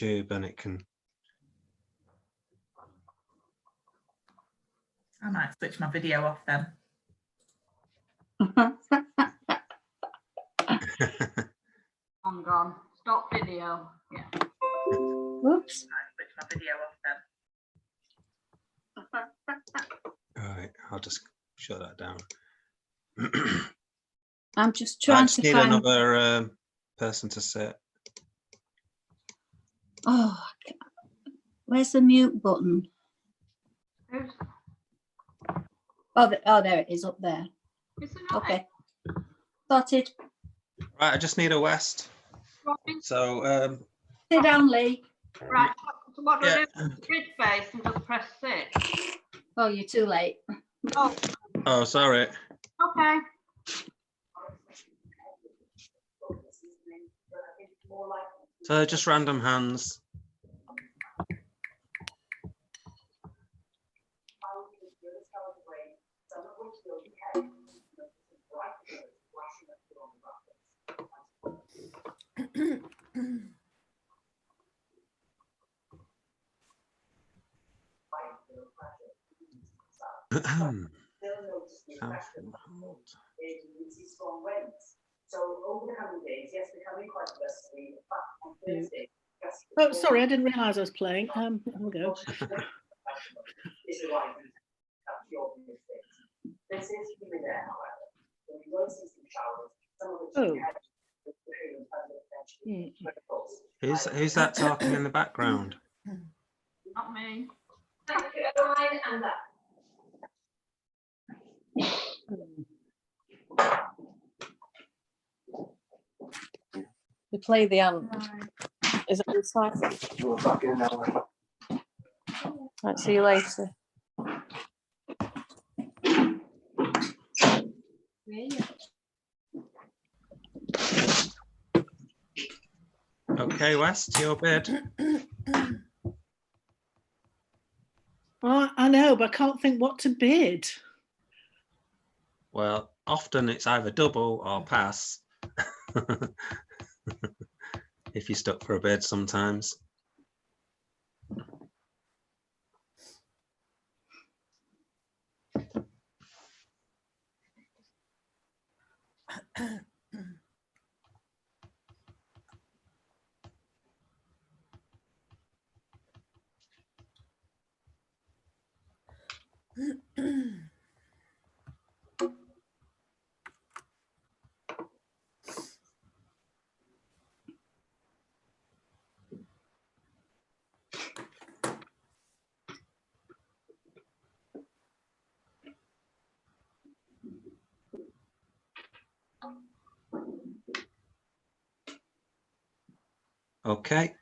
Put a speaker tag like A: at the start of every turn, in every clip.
A: YouTube and it can.
B: I might switch my video off then.
C: I'm gone. Stop video. Yeah.
D: Whoops.
B: I might switch my video off then.
A: All right, I'll just shut that down.
D: I'm just
A: I
D: trying
A: just
D: to
A: need
D: find.
A: another person to sit.
D: Oh, where's the mute button?
C: Who's,
D: Oh, there it is up there.
C: is it not
D: Okay. Sorted.
A: Right, I just need a West.
C: Robin?
A: So,
D: Sit down, Lee.
C: Right. So what do I
A: yeah.
C: do? Grid face and just press 6.
D: Oh, you're too late.
C: Oh,
A: Oh, sorry.
C: okay.
A: So just random hands.
E: So over the coming days, yes, becoming quite blissfully. On Thursday,
F: Oh, sorry, I didn't realise I was playing. I'll go.
E: This is humid air, however. So we will see some showers. Some of
F: Oh.
E: which
A: Who's that talking in the background?
C: Not me.
E: Thank you, Caroline, and that.
G: We play the ant. Is that the side? Right, see you later.
A: Okay, West, your bid.
F: Oh, I know, but I can't think what to bid.
A: Well, often it's either double or pass. If you're stuck for a bid sometimes. Okay.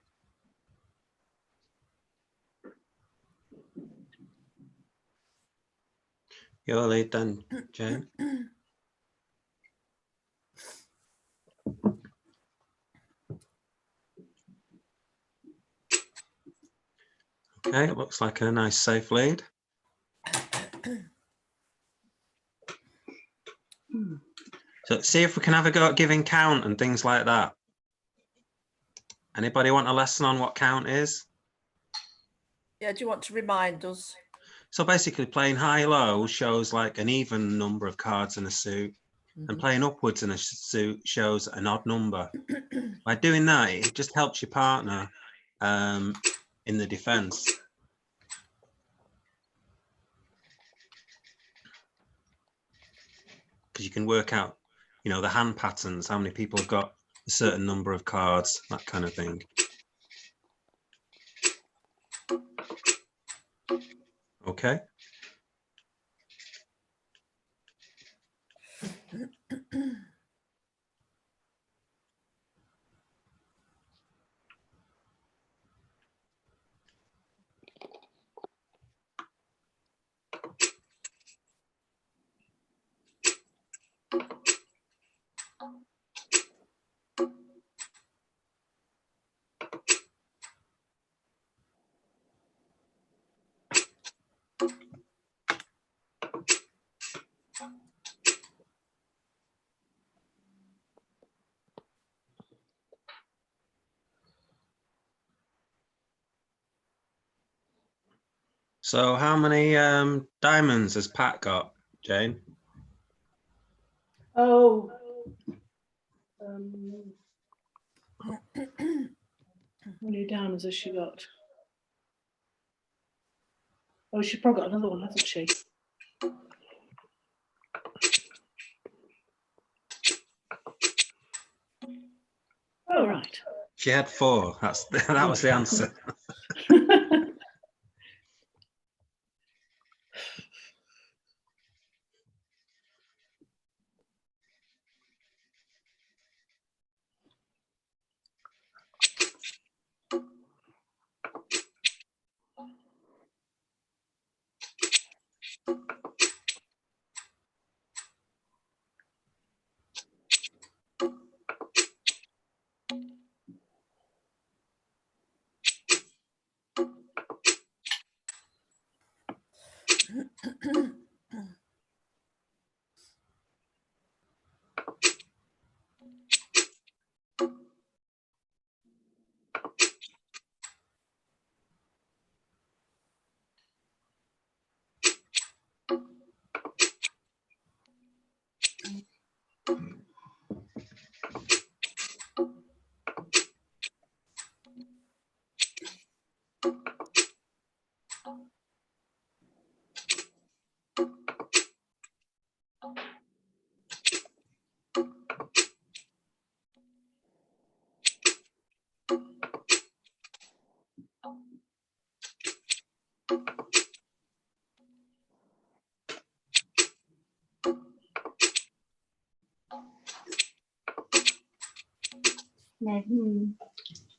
A: Your lead then, Jane. Okay, it looks like a nice safe lead. So see if we can have a go at giving count and things like that. Anybody want a lesson on what count is?
G: Yeah, do you want to remind us?
A: So basically playing high-low shows like an even number of cards in a suit, and playing upwards in a suit shows an odd number. By doing that, it just helps your partner in the defense. Because you can work out, you know, the hand patterns, how many people have got a certain number of cards, that kind of thing. Okay. So how many diamonds has Pat got, Jane?
F: Oh. How many diamonds has she got? Oh, she's probably got another one, hasn't she? Oh, right.
A: She had 4. That was the answer.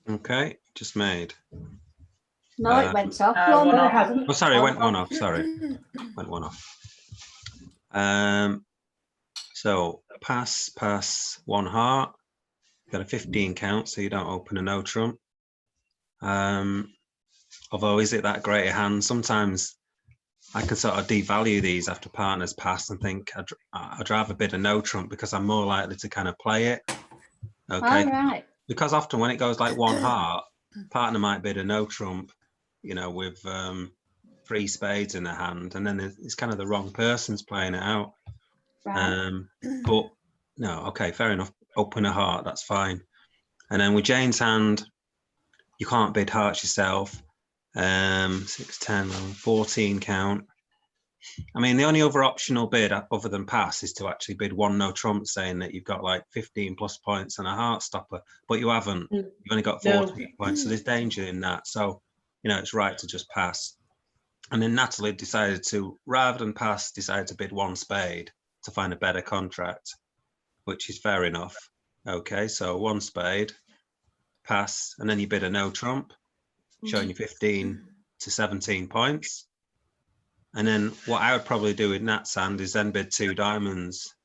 A: Okay, just made.
D: No, it went off.
B: Oh,
D: One
B: one
D: no, it
B: off.
D: hasn't.
A: Oh, sorry, it went one off. Sorry, went one off. So pass, 1 heart. Got a 15 count, so you don't open a no trump. Although, is it that great a hand? Sometimes I can sort of devalue these after partners pass and think I'd rather bid a no trump because I'm more likely to kind of play it. Okay.
D: All right.
A: Because often when it goes like 1 heart, partner might bid a no trump, you know, with 3 spades in the hand, and then it's kind of the wrong person's playing it out.
D: Right.
A: But no, okay, fair enough. Open a heart, that's fine. And then with Jane's hand, you can't bid hearts yourself. 6, 10, 11, 14 count. I mean, the only other optional bid other than pass is to actually bid 1 no trump, saying that you've got like 15 plus points and a heart stopper, but you haven't. You've only got 14 points, so there's danger in that. So, you know, it's right to just pass. And then Natalie decided to, rather than pass, decided to bid 1 spade to find a better contract, which is fair enough. Okay, so 1 spade, pass, and then you bid a no trump, showing you 15 to 17 points. And then what I would probably do with Nat's hand is then bid 2 diamonds,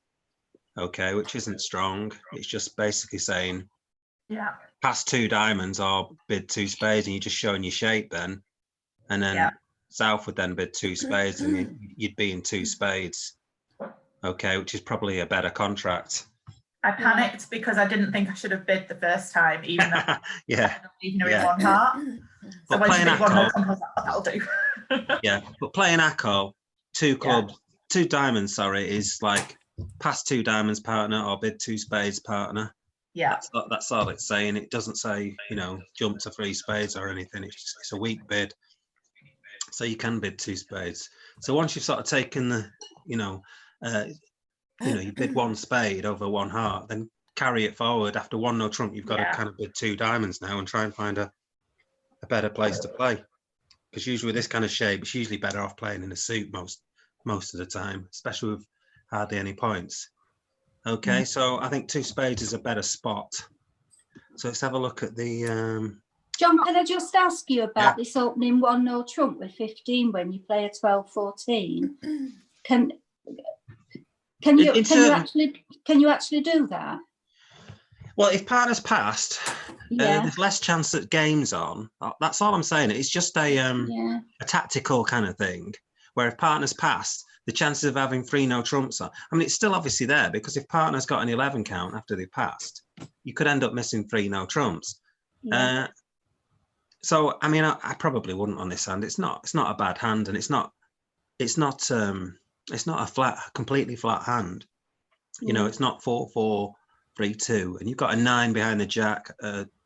A: okay, which isn't strong. It's just basically saying,
B: Yeah.
A: pass 2 diamonds or bid 2 spades, and you're just showing your shape then. And then
B: Yeah.
A: South would then bid 2 spades, and you'd be in 2 spades, okay, which is probably a better contract.
B: I panicked because I didn't think I should have bid the first time, even though
A: Yeah,
B: even in
A: yeah.
B: 1 heart. So
A: But
B: when she
A: playing
B: bid 1 no
A: Acco,
B: trump, I was like, oh, that'll do.
A: yeah, but playing Acco, 2 clubs, 2 diamonds, sorry, is like pass 2 diamonds partner or bid 2 spades partner.
B: Yeah.
A: That's all it's saying. It doesn't say, you know, jump to 3 spades or anything. It's a weak bid. So you can bid 2 spades. So once you've sort of taken the, you bid 1 spade over 1 heart, then carry it forward. After 1 no trump, you've got to kind of bid 2 diamonds now and try and find a better place to play. Because usually with this kind of shape, it's usually better off playing in a suit most of the time, especially with hardly any points. Okay, so I think 2 spades is a better spot. So let's have a look at the.
D: John, can I just ask you about this opening 1 no trump with 15 when you play a 12-14? Can you actually do that?
A: Well, if partner's passed, there's less chance that game's on. That's all I'm saying. It's just a tactical kind of thing. Where if partner's passed, the chances of having 3 no trumps on. I mean, it's still obviously there because if partner's got an 11 count after they've passed, you could end up missing 3 no trumps. So I mean, I probably wouldn't on this hand. It's not a bad hand, and it's not a completely flat hand. You know, it's not 4-4, 3-2, and you've got a 9 behind the jack,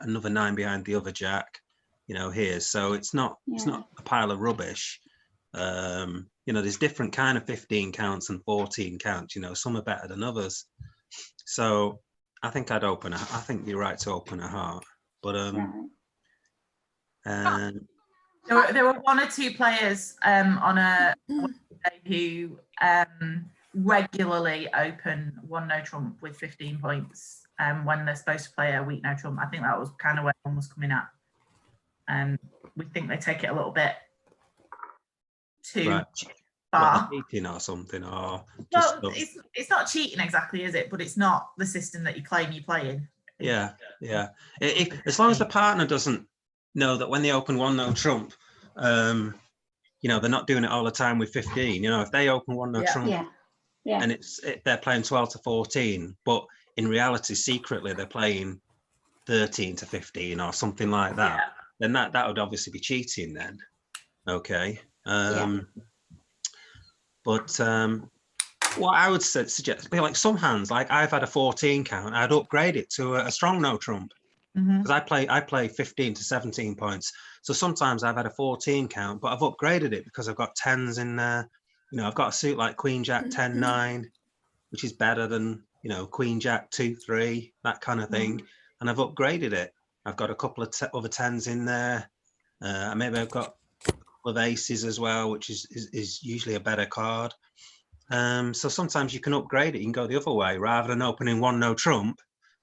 A: another 9 behind the other jack. You know, here, so it's not a pile of rubbish. You know, there's different kind of 15 counts and 14 counts. You know, some are better than others. So I think I'd open. I think you're right to open a heart, but and
B: There were one or two players on a Wednesday who regularly open one no trump with 15 points when they're supposed to play a weak no trump. I think that was kind of where one was coming at. We think they take it a little bit too far.
A: cheating or something, or
B: well, it's not cheating exactly, is it? But it's not the system that you claim you're playing.
A: Yeah. As long as the partner doesn't know that when they open one no trump, you know, they're not doing it all the time with 15. You know, if they open one no trump, and they're playing 12 to 14, but in reality, secretly they're playing 13 to 15 or something like that. Then that would obviously be cheating then. Okay. But what I would suggest, like some hands, like I've had a 14 count, I'd upgrade it to a strong no trump, because I play 15 to 17 points. So sometimes I've had a 14 count, but I've upgraded it because I've got 10s in there. You know, I've got a suit like Queen Jack 10 9, which is better than, you know, Queen Jack 2 3, that kind of thing. And I've upgraded it. I've got a couple of other 10s in there. Maybe I've got a couple of aces as well, which is usually a better card. So sometimes you can upgrade it. You can go the other way rather than opening one no trump.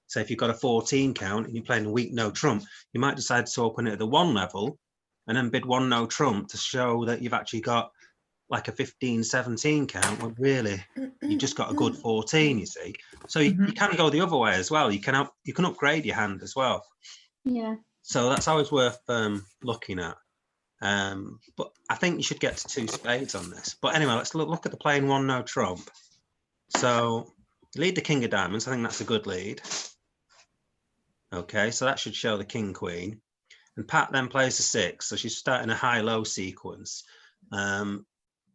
A: So if you've got a 14 count and you're playing a weak no trump, you might decide to open it at the 1 level and then bid one no trump to show that you've actually got like a 15, 17 count. Well, really, you just got a good 14, you see. So you can go the other way as well. You can upgrade your hand as well.
D: Yeah.
A: So that's always worth looking at. But I think you should get to 2 spades on this. But anyway, let's look at the playing one no trump. So lead the king of diamonds. I think that's a good lead. Okay, so that should show the king queen. And Pat then plays the 6, so she's starting a high-low sequence.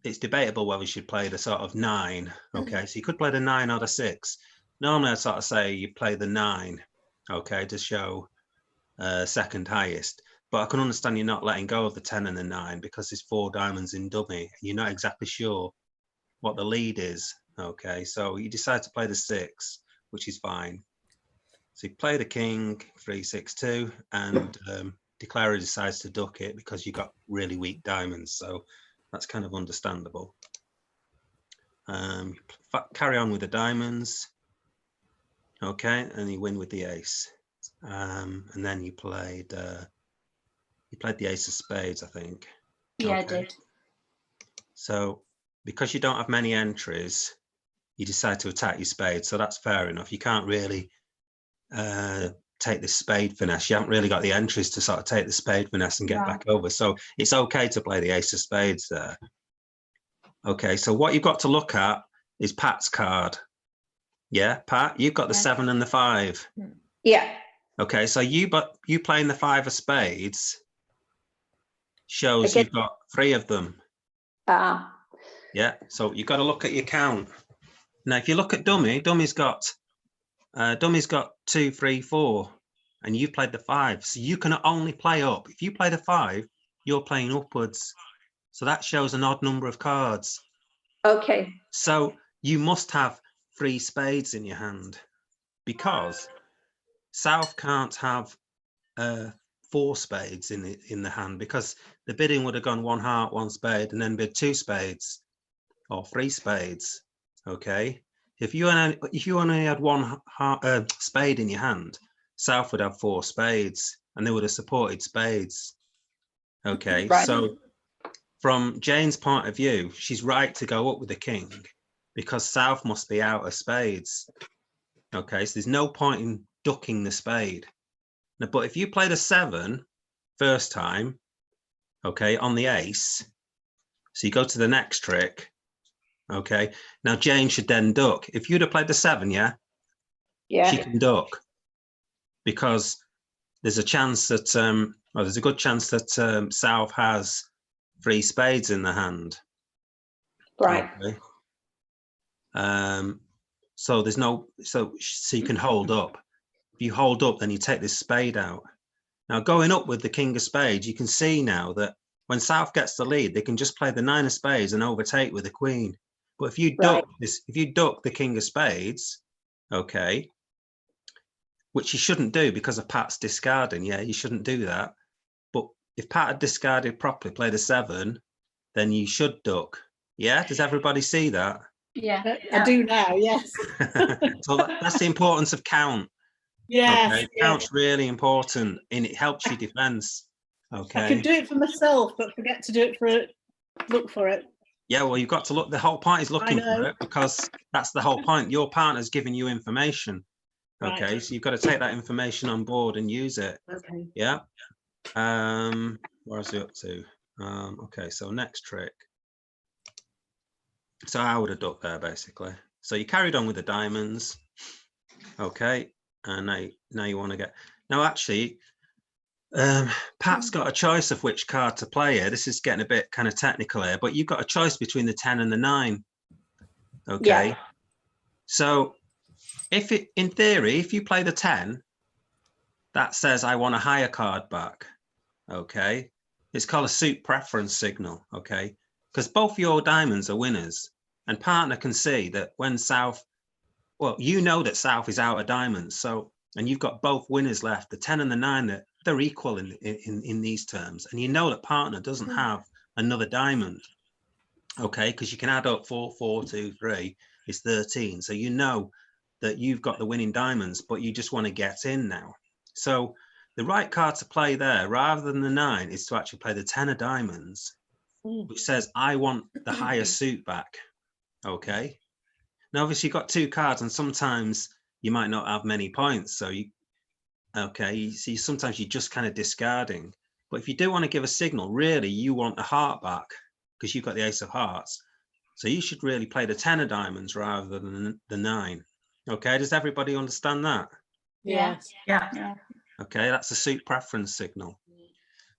A: It's debatable whether you should play the sort of 9. Okay, so you could play the 9 or the 6. Normally I'd sort of say you play the 9, okay, to show second highest. But I can understand you're not letting go of the 10 and the 9 because there's 4 diamonds in dummy. You're not exactly sure what the lead is. Okay, so you decide to play the 6, which is fine. So you play the king, 3 6 2, and declarer decides to duck it because you got really weak diamonds. So that's kind of understandable. Carry on with the diamonds. Okay, and you win with the ace. And then you played the ace of spades, I think.
D: Yeah,
A: okay.
D: I did.
A: So because you don't have many entries, you decide to attack your spade. So that's fair enough. You can't really take the spade finesse. You haven't really got the entries to sort of take the spade finesse and get back over. So it's okay to play the ace of spades there. Okay, so what you've got to look at is Pat's card. Yeah, Pat, you've got the 7 and the 5.
H: Yeah.
A: Okay, so you playing the 5 of spades shows you've got 3 of them. Yeah, so you've got to look at your count. Now, if you look at dummy's got 2, 3, 4, and you've played the 5. So you can only play up. If you play the 5, you're playing upwards. So that shows an odd number of cards.
H: Okay.
A: So you must have 3 spades in your hand because South can't have 4 spades in the hand because the bidding would have gone 1 heart, 1 spade, and then bid 2 spades or 3 spades. Okay. If you only had 1 spade in your hand, South would have 4 spades, and they would have supported spades. Okay, right. So from Jane's point of view, she's right to go up with the king because South must be out of spades. Okay, so there's no point in ducking the spade. Now, but if you play the 7 first time, okay, on the ace, so you go to the next trick. Okay, now Jane should then duck. If you'd have played the 7, she can duck because there's a chance that Well, there's a good chance that South has 3 spades in the hand.
H: Right.
A: Okay. So there's no, so you can hold up. If you hold up, then you take this spade out. Now going up with the king of spades, you can see now that when South gets the lead, they can just play the 9 of spades and overtake with the queen. But if you duck this, if you duck the king of spades, okay, which you shouldn't do because of Pat's discarding. Yeah, you shouldn't do that. But if Pat had discarded properly, played a 7, then you should duck. Yeah, does everybody see that?
D: Yeah.
F: I do now, yes.
A: So that's the importance of count.
F: Yes,
A: Okay,
F: yes.
A: count's really important and it helps your defense. Okay.
F: I could do it for myself, but forget to do it for it. Look for it.
A: Yeah, well, you've got to look. The whole point is looking
F: know.
A: for it because that's the whole point. Your partner's giving you information.
F: Right.
A: Okay, so you've got to take that information on board and use it.
F: Okay.
A: Yeah. Where's it up to? Okay, so next trick. So I would have ducked there basically. So you carried on with the diamonds. Okay, and now you want to get. Now actually, Pat's got a choice of which card to play here. This is getting a bit kind of technical here, but you've got a choice between the 10 and the 9. Okay.
H: Yeah.
A: So if it, in theory, if you play the 10, that says I want a higher card back. Okay. It's called a suit preference signal. Okay. Because both your diamonds are winners and partner can see that when South, well, you know that South is out of diamonds. So, and you've got both winners left, the 10 and the 9, that they're equal in these terms. And you know that partner doesn't have another diamond. Okay. Because you can add up 4, 4, 2, 3 is 13. So you know that you've got the winning diamonds, but you just want to get in now. So the right card to play there, rather than the 9, is to actually play the 10 of diamonds, which says, I want the higher suit back. Okay. Now, obviously, you've got 2 cards, and sometimes you might not have many points. So you, okay, you see, sometimes you're just kind of discarding. But if you do want to give a signal, really, you want a heart back because you've got the ace of hearts. So you should really play the 10 of diamonds rather than the 9. Okay, does everybody understand that?
F: Yes.
B: Yeah.
A: Okay, that's a suit preference signal.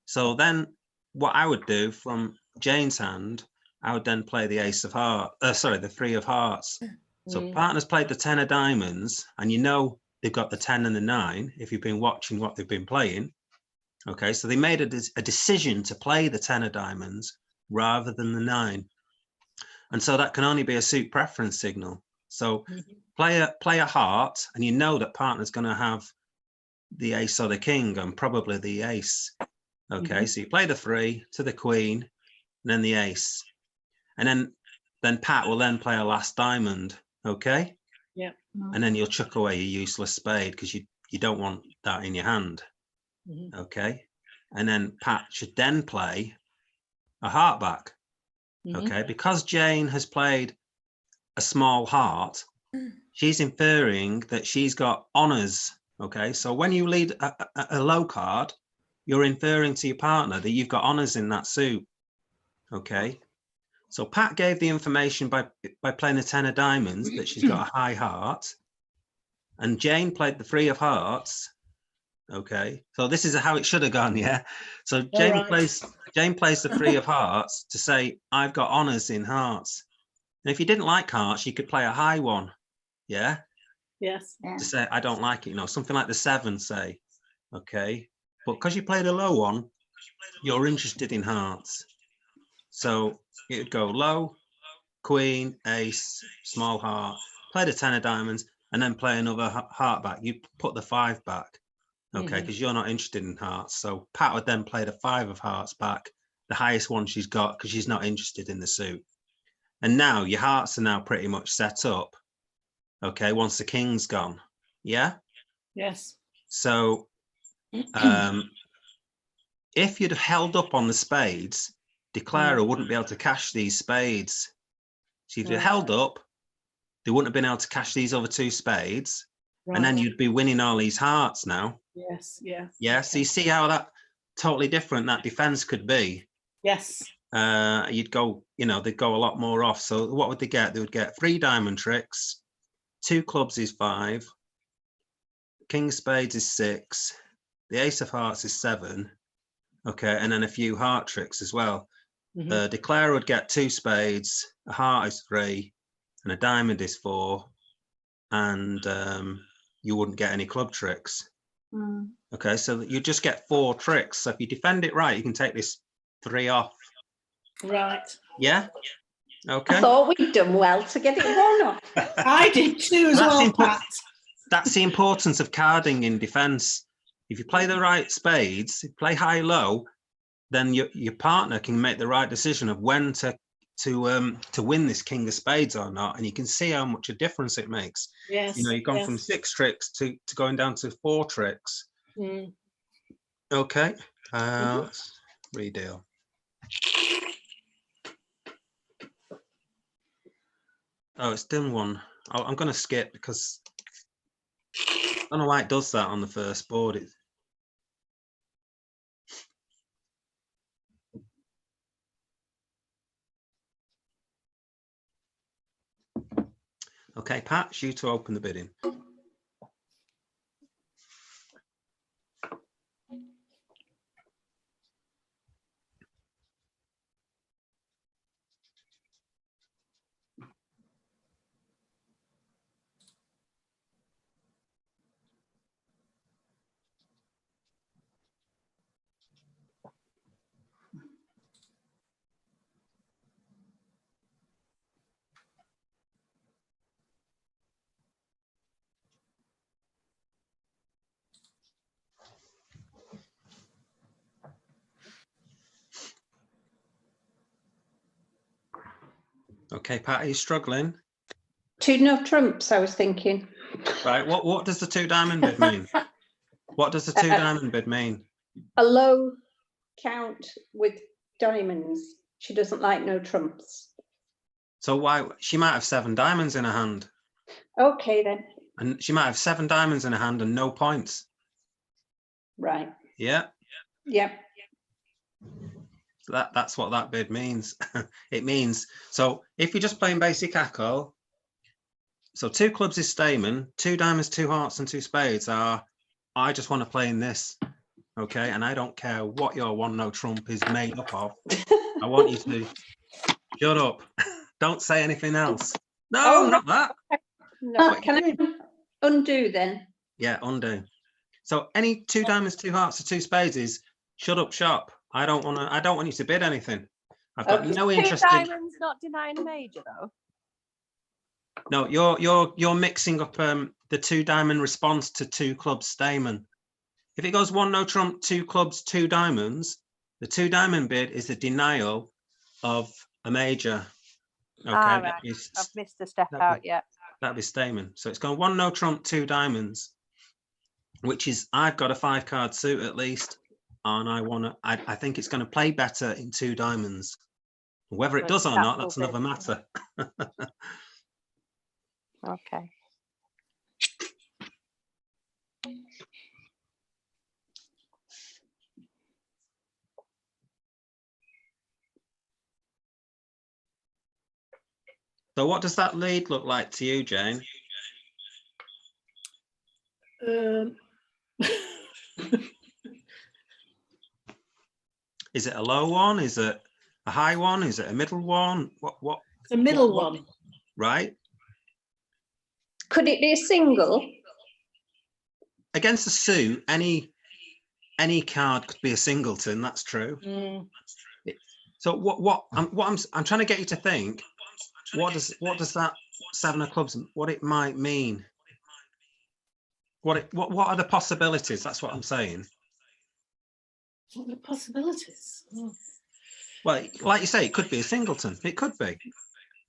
A: So then what I would do from Jane's hand, I would then play the ace of hearts, the 3 of hearts. So partners played the 10 of diamonds, and you know they've got the 10 and the 9 if you've been watching what they've been playing. Okay, so they made a decision to play the 10 of diamonds rather than the 9. And so that can only be a suit preference signal. So play a heart, and you know that partner's going to have the ace or the king and probably the ace. Okay, so you play the 3 to the queen, and then the ace. And then Pat will then play a last diamond. Okay.
F: Yeah.
A: And then you'll chuck away your useless spade because you don't want that in your hand. Okay. And then Pat should then play a heart back. Okay. Because Jane has played a small heart, she's inferring that she's got honors. Okay. So when you lead a low card, you're inferring to your partner that you've got honors in that suit. Okay. So Pat gave the information by playing the 10 of diamonds that she's got a high heart, and Jane played the 3 of hearts. Okay, so this is how it should have gone. Yeah. So Jane plays the 3 of hearts to say I've got honors in hearts. And if you didn't like hearts, you could play a high one. Yeah.
F: Yes.
A: To say I don't like it, you know, something like the 7, say. Okay, but because you played a low one, you're interested in hearts. So it would go low, queen, ace, small heart, play the 10 of diamonds, and then play another heart back. You put the 5 back, okay, because you're not interested in hearts. So Pat would then play the 5 of hearts back, the highest one she's got, because she's not interested in the suit. And now your hearts are now pretty much set up, okay, once the king's gone. Yeah?
F: Yes.
A: So if you'd have held up on the spades, Declarer wouldn't be able to cash these spades. So if you held up, they wouldn't have been able to cash these other 2 spades. And then you'd be winning all these hearts now.
F: Yes. Yeah.
A: Yeah. So you see how that totally different that defense could be.
F: Yes.
A: You'd go, you know, they'd go a lot more off. So what would they get? They would get 3 diamond tricks, 2 clubs is 5, king of spades is 6, the ace of hearts is 7, Okay, and then a few heart tricks as well.
F: Mhm.
A: The declarer would get 2 spades, a heart is 3, and a diamond is 4, and you wouldn't get any club tricks. Okay, so you just get 4 tricks. So if you defend it right, you can take this 3 off.
F: Right.
A: Yeah.
H: I
A: Okay.
H: thought we'd done well to get it one off.
F: I did too as
A: That's
F: well,
A: important.
F: Pat.
A: That's the importance of carding in defense. If you play the right spades, play high-low, then your partner can make the right decision of when to win this king of spades or not, and you can see how much a difference it makes.
F: Yes.
A: You know, you've gone from 6 tricks to going down to 4 tricks.
F: Mm.
A: Okay, let's redeal. Oh, it's done one. I'm going to skip because I don't know why it does that on the first board. Okay, Pat, it's you to open the bidding. Okay, Pat, are you struggling?
H: 2 no trumps, I was thinking.
A: Right, what does the 2 diamond bid mean? What does the 2 diamond bid mean?
H: A low count with diamonds. She doesn't like no trumps.
A: So why she might have 7 diamonds in her hand,
H: Okay then.
A: and she might have 7 diamonds in her hand and no points.
H: Right.
A: Yeah,
H: Yep.
A: so that's what that bid means. It means, so if you're just playing basic Acco, so 2 clubs is Stayman, 2 diamonds, 2 hearts, and 2 spades are, I just want to play in this. Okay, and I don't care what your 1 no trump is made up of. I want you to shut up. Don't say anything else. No,
H: Oh,
A: not that.
H: No, can I undo then?
A: Yeah, undo. So any 2 diamonds, 2 hearts, or 2 spades is shut up shop. I don't want you to bid anything. I've got
H: Okay.
A: no
G: 2
A: interest in.
G: diamonds not denying a major though.
A: No, you're mixing up the 2 diamond response to 2 clubs Stayman. If it goes 1 no trump, 2 clubs, 2 diamonds, the 2 diamond bid is the denial of a major. Okay,
G: Right. I've missed the step out yet.
A: That'd be Stayman. So it's going 1 no trump, 2 diamonds, which is, I've got a 5 card suit at least, and I think it's going to play better in 2 diamonds. Whether it does or not, that's another matter.
G: Okay.
A: So what does that lead look like to you, Jane? Is it a low one? Is it a high one? Is it a middle one? What?
F: The middle one.
A: Right.
H: Could it be a single?
A: Against a suit, any card could be a singleton. That's true.
F: Mm.
A: So what I'm trying to get you to think. What does that 7 of clubs? What it might mean? What are the possibilities? That's what I'm saying.
F: What are the possibilities? Oh.
A: Well, like you say, it could be a singleton. It could be.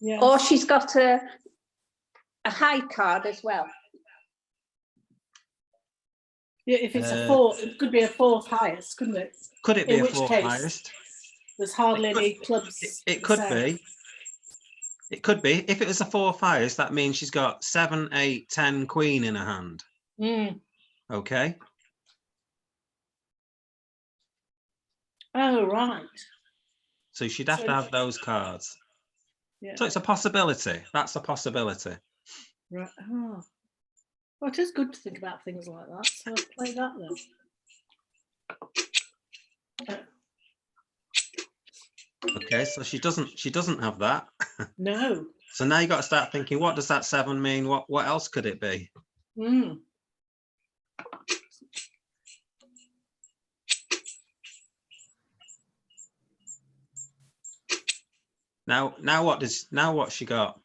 F: Yeah.
H: Or she's got a high card as well.
F: Yeah, if it's a 4, it could be a 4th highest, couldn't it?
A: Could it be
F: In
A: a
F: which
A: 4th
F: case,
A: highest?
F: There's hardly any clubs.
A: It could be. It could be. If it was a 4th highest, that means she's got 7, 8, 10 queen in her hand.
F: Mm.
A: Okay.
F: Oh, right.
A: So she'd have to have those cards.
F: Yeah.
A: So it's a possibility. That's a possibility.
F: Right. Oh. Well, it is good to think about things like that. So let's play that then.
A: Okay, so she doesn't have that.
F: No.
A: So now you got to start thinking, what does that 7 mean? What else could it be?
F: Mm.
A: Now what's she got?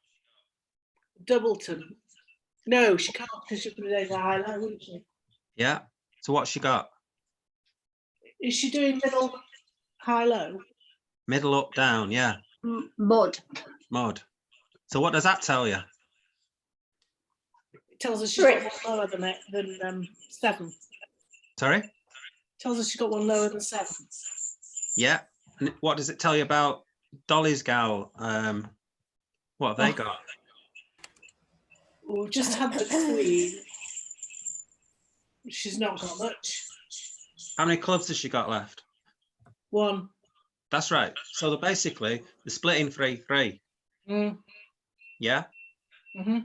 F: Doubleton. No, she can't because she put it over high low, wouldn't she?
A: Yeah. So what's she got?
F: Is she doing middle high low?
A: Middle up down, yeah.
D: Mud.
A: Mud. So what does that tell you?
F: It tells us she's got one lower than 7.
A: Sorry?
F: Tells us she's got one lower than 7.
A: Yeah. And what does it tell you about Dolly's gal? What have they got?
F: We've just had the queen. She's not got much.
A: How many clubs has she got left?
F: 1.
A: That's right. So basically, they're splitting 3-3.
F: Mm.
A: Yeah.
F: Mm-hmm.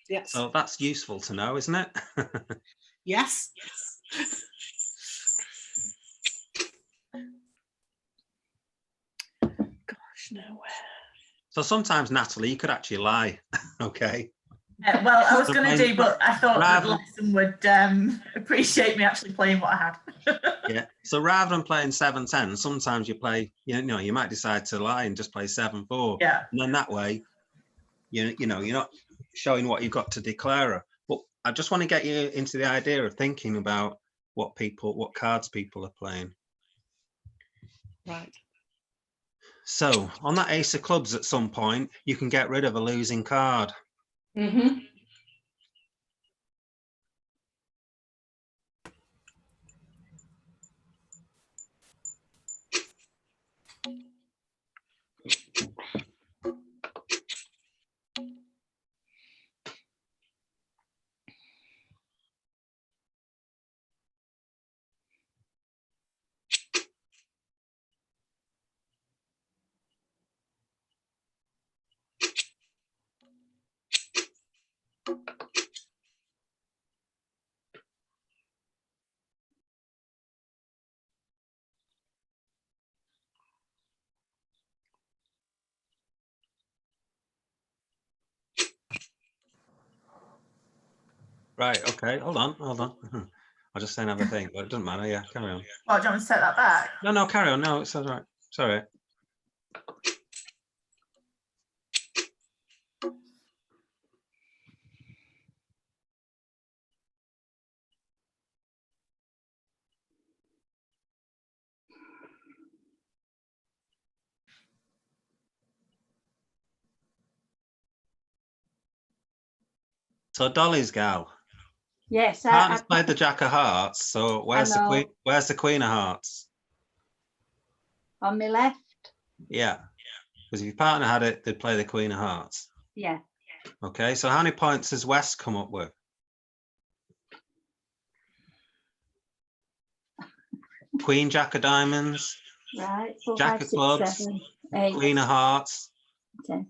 F: Yes.
A: So that's useful to know, isn't it?
F: Yes. Gosh, no.
A: So sometimes, Natalie, you could actually lie. Okay.
B: Well, I was going to do, but I thought that
A: Rather-
B: Lesson would appreciate me actually playing what I had.
A: Yeah. So rather than playing 7-10, sometimes you play, you know, you might decide to lie and just play 7-4.
B: Yeah.
A: And then that way, you know, you're not showing what you've got to declare. But I just want to get you into the idea of thinking about what cards people are playing.
F: Right.
A: So on that ace of clubs, at some point, you can get rid of a losing card.
F: Mm-hmm.
A: Right. Okay. Hold on. I'll just say another thing, but it doesn't matter. Yeah. Carry on.
B: Oh, do you want me to set that back?
A: No, carry on. No, it's all right. Sorry. So Dolly's gal.
D: Yes,
A: Partner's played the Jack of Hearts. So where's the
D: know.
A: Queen? Where's the Queen of Hearts?
D: on my left.
A: Yeah. Because if your partner had it, they'd play the Queen of Hearts.
D: Yeah.
A: Okay. So how many points has West come up with? Queen, Jack of Diamonds,
D: Right. 4,
A: Jack
D: 5,
A: of
D: 6,
A: Clubs,
D: 7, 8,
A: Queen of Hearts.
D: 10.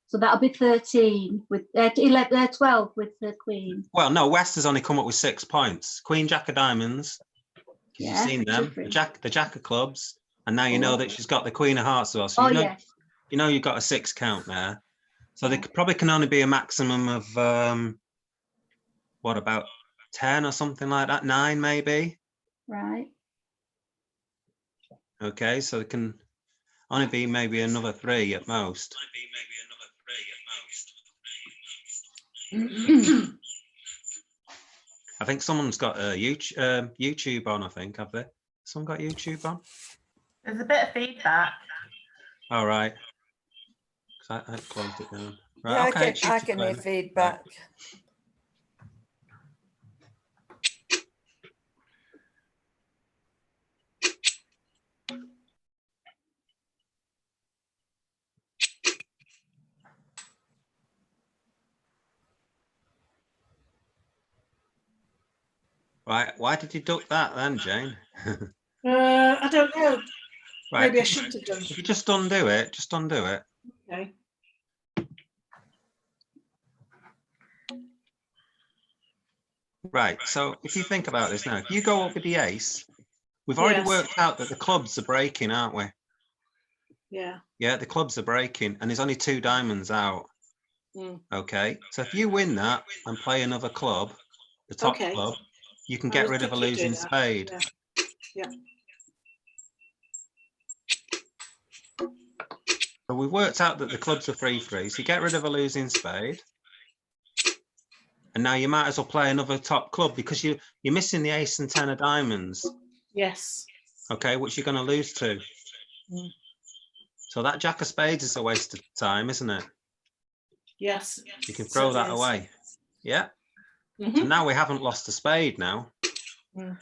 D: So that'll be 13 with 12 with the Queen.
A: Well, no, West has only come up with 6 points. Queen, Jack of Diamonds.
D: Yeah,
A: You've seen them.
D: different.
A: The Jack of Clubs, and now you know that she's got the Queen of Hearts as well. So
D: Oh,
A: you know,
D: yes.
A: you know you've got a 6 count there. So
D: Yeah.
A: there probably can only be a maximum of what, about 10 or something like that? 9 maybe.
D: Right.
A: Okay, so there can only be maybe another 3 at most. I think someone's got a YouTube on. I think, have they? Someone got YouTube on?
B: There's a bit of feedback.
A: All right. 'Cause I closed it down. Right.
G: Yeah,
A: Okay.
G: I can hear feedback.
A: Right. Why did you duck that then, Jane?
F: I don't know.
A: Right.
F: Maybe I shouldn't have done.
A: If you just undo it, just undo it.
F: Okay.
A: Right. So if you think about this now, if you go up with the ace, We've already
F: Yes.
A: worked out that the clubs are breaking, aren't we?
F: Yeah.
A: Yeah, the clubs are breaking, and there's only 2 diamonds out.
F: Mm.
A: Okay, so if you win that and play another club, the top
F: Okay.
A: club, you can
F: I
A: get
F: was
A: rid of a
F: thinking do
A: losing
F: that.
A: spade.
F: Yeah.
A: So we've worked out that the clubs are 3-3, so you get rid of a losing spade. And now you might as well play another top club because you're missing the ace and 10 of diamonds,
F: Yes.
A: okay, which you're going to lose to.
F: Mm.
A: So that jack of spades is a waste of time, isn't it?
F: Yes.
A: You can throw that
F: Certainly is.
A: away. Yeah.
F: Mhm.
A: So now we haven't lost a spade now.
F: Mm.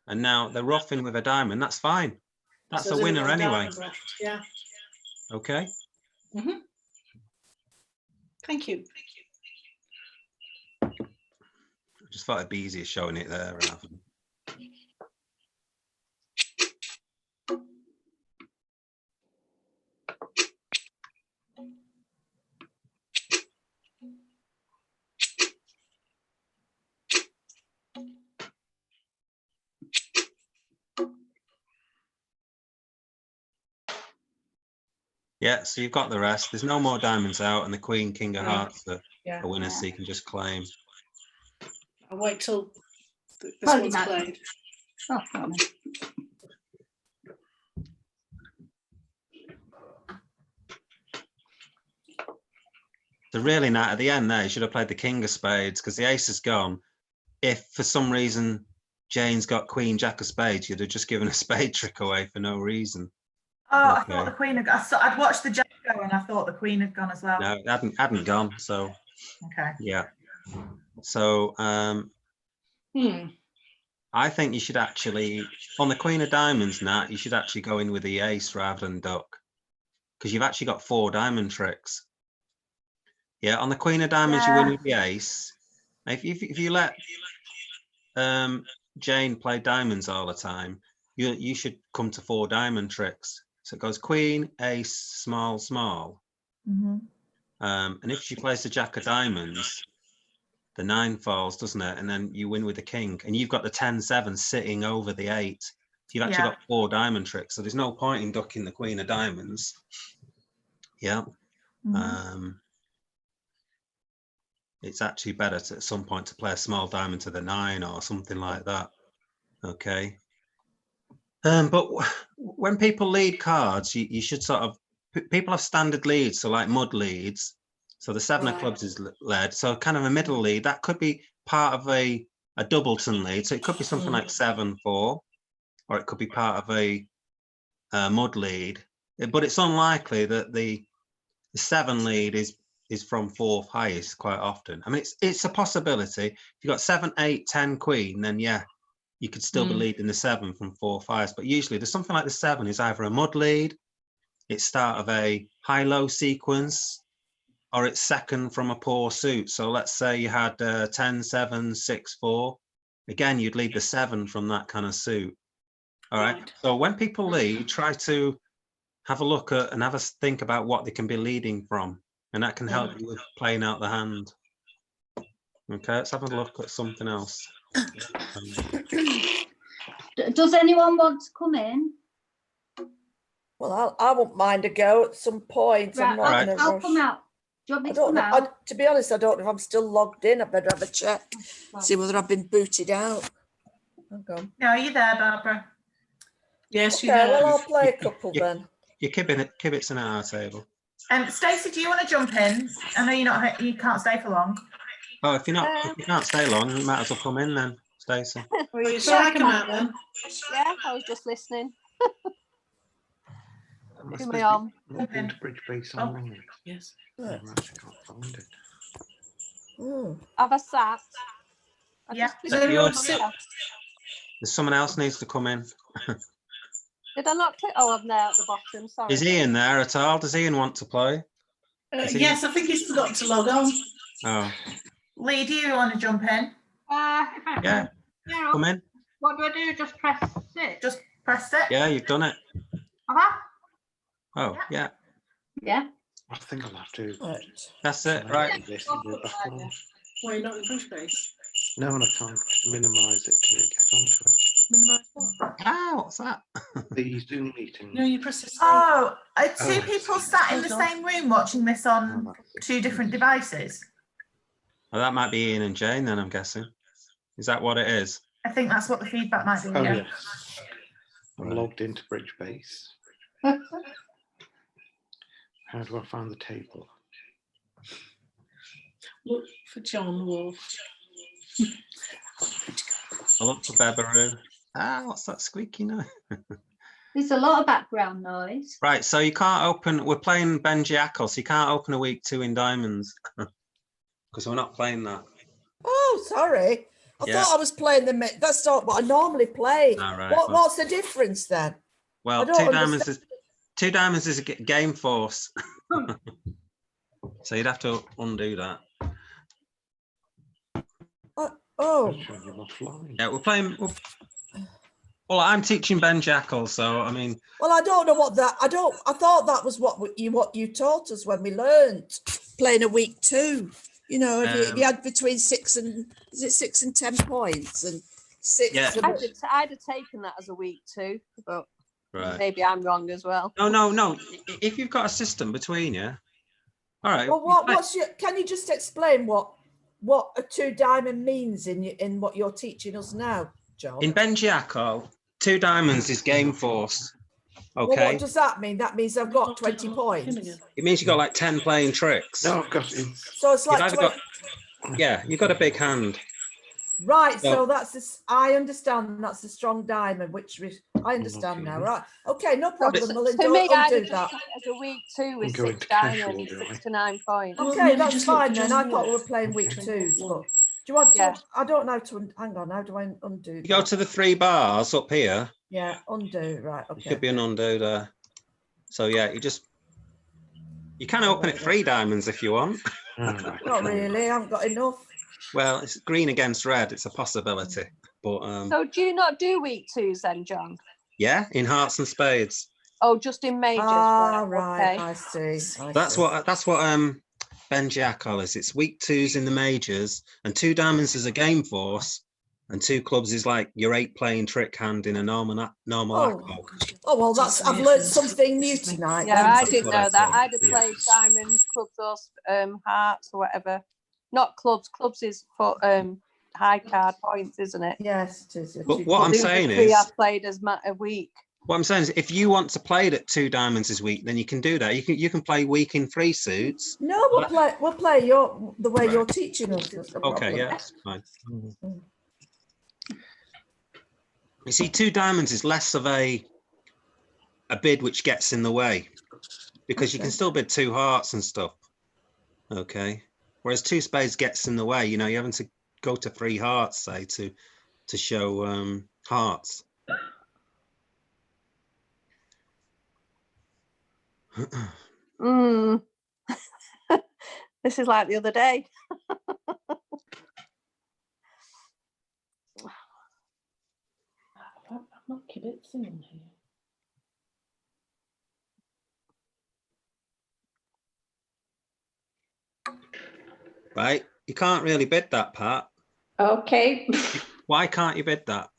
A: And now they're roughing with a diamond. That's fine. That's
F: So
A: a
F: there's only
A: winner
F: one
A: anyway.
F: diamond left. Yeah.
A: Okay.
F: Mhm. Thank you.
A: I just thought it'd be easier showing it there rather than. Yeah, so you've got the rest. There's no more diamonds out, and the queen, king of
F: No.
A: hearts are
F: Yeah.
A: a winner, so you can just claim.
F: I'll wait till this
D: Well,
F: one's
D: you might-
F: played.
D: Oh, come on.
A: So really, Nat, at the end there, you should have played the king of spades because the ace is gone. If for some reason Jane's got queen, jack of spades, you'd have just given a spade trick away for no reason.
B: Oh, I
A: Okay.
B: thought the queen had. I'd watched the jack go, and I thought the queen had gone as well.
A: No, it hadn't gone. So
B: Okay.
A: yeah. So I think you should actually, on the queen of diamonds, Nat, you should actually go in with the ace rather than duck because you've actually got 4 diamond tricks. Yeah, on the queen of diamonds, you win with the ace. If you let Jane play diamonds all the time, you should come to 4 diamond tricks. So it goes queen, ace, small, small.
B: Mm-hmm.
A: And if she plays the jack of diamonds, the 9 falls, doesn't it? And then you win with the king, and you've got the 10-7 sitting over the 8. So you've actually got 4 diamond tricks. So there's no point in ducking the queen of diamonds. Yeah.
B: Mm-hmm.
A: It's actually better at some point to play a small diamond to the 9 or something like that. Okay. But when people lead cards, you should sort of, people have standard leads, so like mud leads. So the 7 of
F: Right.
A: clubs is led. So kind of a middle lead, that could be part of a doubleton lead. So it could be something like 7-4, or it could be part of a mud lead. But it's unlikely that the 7 lead is from 4th highest quite often. I mean, it's a possibility. If you've got 7, 8, 10, queen, then yeah, you could still be leading the 7 from 4th highest. But usually there's something like the 7 is either a mud lead, it's start of a high-low sequence, or it's second from a poor suit. So let's say you had 10, 7, 6, 4. Again, you'd lead the 7 from that kind of suit. All right. So when people lead, try to have a look at and have a think about what they can be leading from, and that can help you with playing out the hand. Okay, let's have a look at something else.
D: Does anyone want to come in?
G: Well, I won't mind a go at some point. I'm
D: Right,
G: not in a
D: I'll
G: rush.
D: come out. Do you want me
G: I
D: to
G: don't
D: come
G: know.
D: out?
G: To be honest, I don't know if I'm still logged in. I better have a check, see whether I've been booted out. Hang on.
B: No, are you there, Barbara?
F: Yes, you
G: Okay,
F: know.
G: well, I'll play a couple
A: Yeah.
G: then.
A: You're kibitzing at our table.
B: Stacey, do you want to jump in? I know you can't stay for long.
A: Oh, if you can't stay long, you might as well come in then, Stacey.
F: Well, you saw I come out then.
I: Yeah, I was just listening.
J: Am I
I: Who
J: supposed
I: am I
J: to
I: on?
J: be logged into Bridge Base Online?
F: Yes.
J: I actually can't find it.
G: Oh.
I: Have I sat? I
B: Yeah.
I: just
F: So
I: clicked
F: anyone
I: on
F: sit-
I: that.
A: There's someone else needs to come in.
I: Did I not click? Oh, I'm there at the bottom. Sorry.
A: Is Ian there at all? Does Ian want to play?
F: Yes, I think he's forgotten to log on.
A: Oh,
B: Lee, do you want to jump in?
C: If I
A: yeah.
C: yeah,
A: Come in.
C: what do I do? Just press 6.
B: Just press it.
A: Yeah, you've done it.
C: Have I?
A: Oh, yeah.
D: Yeah.
J: I think I'll have to.
G: Right.
A: That's it. Right.
J: This and go back on.
F: Why are you not in push base?
J: No, and I can't minimise it to get onto it.
F: Minimise what?
A: Ah, what's that?
J: The Zoom meeting.
F: No, you press the same.
B: Oh, are two
J: Oh.
B: people sat in the same room watching this on two different devices?
A: Well, that might be Ian and Jane then, I'm guessing. Is that what it is?
B: I think that's what the feedback might be.
J: Oh,
B: yeah.
J: yes. I'm
A: Right.
J: logged into Bridge Base. How do I find the table?
F: Look for John Wolf.
A: I look for Bebaroo. Ah, what's that squeaky noise?
D: There's a lot of background noise.
A: Right, so you can't open, we're playing Benji Ackle, so you can't open a week 2 in diamonds. Because we're not playing that.
G: Oh, sorry. I
A: Yeah.
G: thought I was playing that's not what I normally play.
A: All right, well-
G: What's the difference then?
A: Well,
G: I don't
A: two diamonds is a game force. So you'd have to undo that.
G: Oh,
J: Showing him offline.
A: Yeah, we're playing. Well, I'm teaching Ben Jackal, so I mean,
G: well, I don't know what that. I thought that was what you taught us when we learnt playing a week 2. You know, if you had between 6 and 10 points and 6.
A: Yeah.
I: I'd have taken that as a week 2, but
A: right.
I: maybe I'm wrong as well.
A: No. If you've got a system between you, all right.
G: Well, can you just explain what a 2 diamond means in what you're teaching us now, John?
A: In Ben Jackal, 2 diamonds is game force. Okay.
G: Well, what does that mean? That means I've got 20 points.
A: It means you got like 10 playing tricks.
J: No, I've got him.
G: So it's like
A: You've either you've got a big hand.
G: right.
A: So-
G: So that's this. I understand. That's a strong diamond, which I understand now. Right. Okay. No problem. Well, then
I: To me, I'd
G: undo
I: have
G: that.
I: just took it as a week 2 with
J: going
I: 6
J: to casual,
I: diamonds,
J: do I?
I: 6 to 9 points.
F: Well,
G: Okay,
F: maybe
G: that's
F: just look
G: fine
F: for
G: then.
F: John
G: I thought we were
F: Wolf.
G: playing week 2s, but do you want to?
I: Yeah.
G: I don't know how to. Hang on. How do I undo?
A: You go
G: that?
A: to the 3 bars up here.
G: Yeah, undo. Right.
A: There
G: Okay.
A: should be an undo there. So yeah, you can open it 3 diamonds if you want.
J: Oh, right.
G: Not really. I haven't got enough.
A: Well, it's green against red. It's a possibility, but
I: So do you not do week 2s then, John?
A: yeah, in hearts and spades.
I: Oh, just in majors?
G: Ah,
I: right.
G: right.
I: Okay.
G: I see.
A: That's what Ben Jackal is. It's week 2s in the majors, and 2 diamonds is a game force, and 2 clubs is like your 8 playing trick hand in a normal
G: Oh.
A: Ackle.
G: Oh well, I've learned something new tonight.
I: Yeah,
G: then.
I: I
A: That's
I: didn't
A: what I
I: know that.
A: thought,
I: I'd have
A: yeah.
I: played diamonds, clubs, or hearts or whatever. Not clubs. Clubs is for high card points, isn't it?
G: Yes, it is.
A: But what I'm
I: These are
A: saying
I: 3
A: is,
I: I've played as a week.
A: what I'm saying is, if you want to play it at 2 diamonds this week, then you can do that. You can play week in 3 suits.
G: No, we'll play the way you're teaching us. That's the
A: Okay,
G: problem.
A: yeah, that's fine. You see, 2 diamonds is less of a bid which gets in the way, because you can still bid 2 hearts and stuff. Okay, whereas 2 spades gets in the way. You know, you're having to go to 3 hearts, say, to show hearts.
I: This is like the other day.
F: I'm not kibitzing on here.
A: Right, you can't really bid that part.
H: Okay,
A: Why can't you bid that?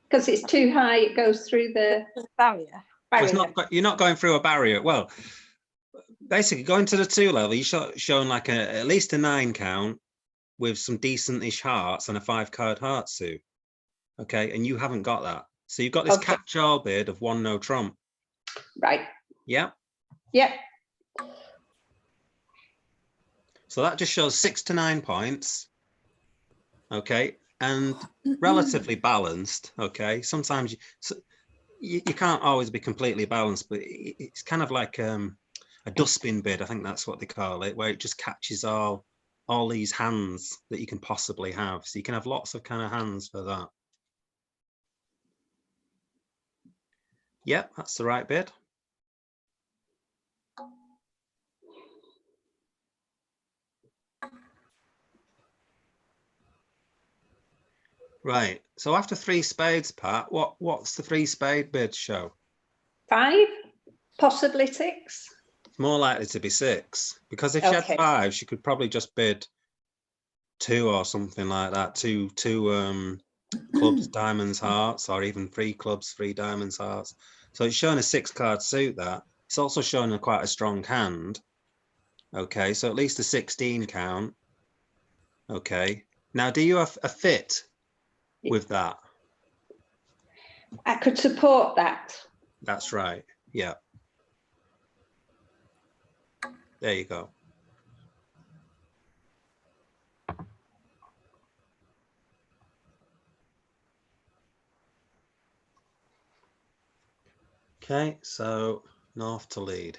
H: because it's too high, it goes through the
I: Barrier.
A: Well, it's
H: barrier.
A: not. You're not going through a barrier. Well, basically, going to the 2 level, you're showing like at least a 9 count with some decent-ish hearts and a 5 card heart suit. Okay, and you haven't got that, so you've got this
H: Okay.
A: catch-all bid of 1 no trump.
H: Right,
A: Yeah.
H: yep,
A: So that just shows 6 to 9 points. Okay, and relatively balanced. Okay, sometimes you can't always be completely balanced, but it's kind of like a dustbin bid. I think that's what they call it, where it just catches all these hands that you can possibly have. So you can have lots of kind of hands for that. Yep, that's the right bid. Right. So after 3 spades, Pat, what's the 3 spade bid show?
H: 5, possibly 6.
A: It's more likely to be 6, because if she had
H: Okay.
A: 5, she could probably just bid 2 or something like that. Two clubs, diamonds, hearts, or even 3 clubs, 3 diamonds, hearts. So it's showing a 6-card suit that. It's also showing quite a strong hand. Okay, so at least a 16 count. Okay. Now, do you have a fit with that?
H: I could support that.
A: That's right. Yeah. There you go. Okay, so North to lead.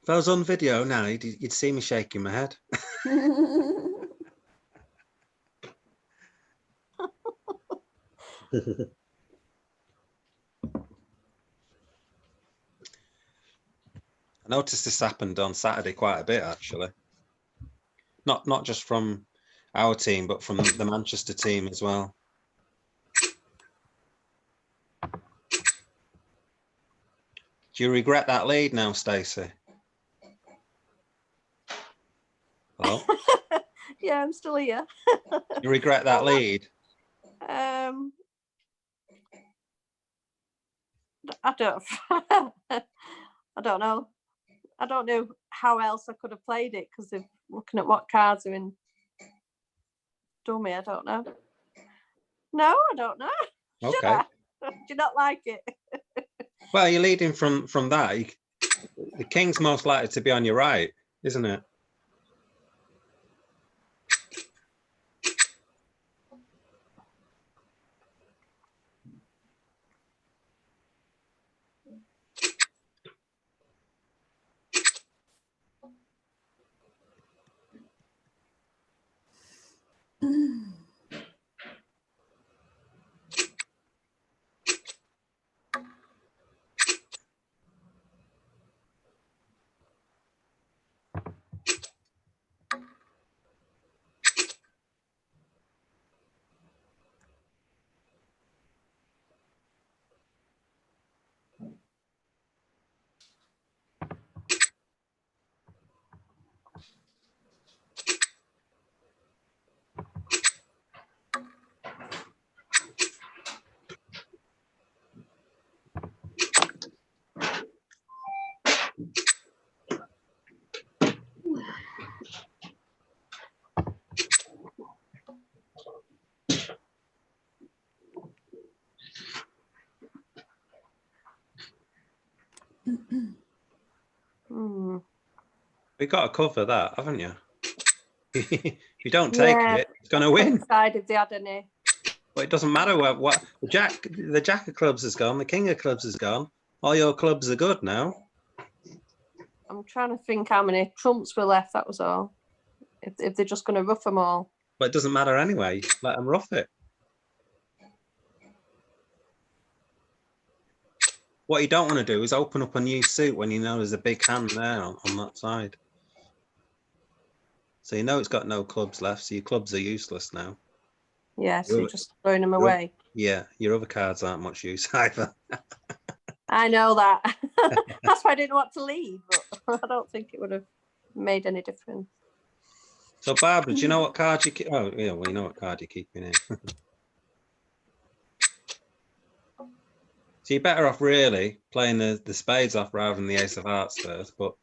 A: If I was on video now, you'd see me shaking my head. I noticed this happened on Saturday quite a bit, actually. Not just from our team, but from the Manchester team as well. Do you regret that lead now, Stacey? Hello?
I: Yeah, I'm still here.
A: You regret that lead?
I: I don't. I don't know. I don't know how else I could have played it because of looking at what cards are in dummy. I don't know. No, I don't know. Should
A: Okay.
I: I? Do you not like it?
A: Well, you're leading from that. The king's most likely to be on your right, isn't it? We've got to cover that, haven't you? If you don't take it, it's going to win.
I: Decided they had any.
A: But it doesn't matter what the jack of clubs has gone, the king of clubs has gone. All your clubs are good now.
I: I'm trying to think how many trumps were left. That was all. If they're just going to rough them all.
A: But it doesn't matter anyway. Let them rough it. What you don't want to do is open up a new suit when you know there's a big hand there on that side. So you know it's got no clubs left, so your clubs are useless now.
I: Yeah, so you're just throwing them away.
A: Yeah, your other cards aren't much use either.
I: I know that. That's why I didn't want to leave, but I don't think it would have made any difference.
A: So Barbara, do you know what card you keep? Oh, yeah, well, you know what card you're keeping in. So you're better off really playing the spades off rather than the ace of hearts first, but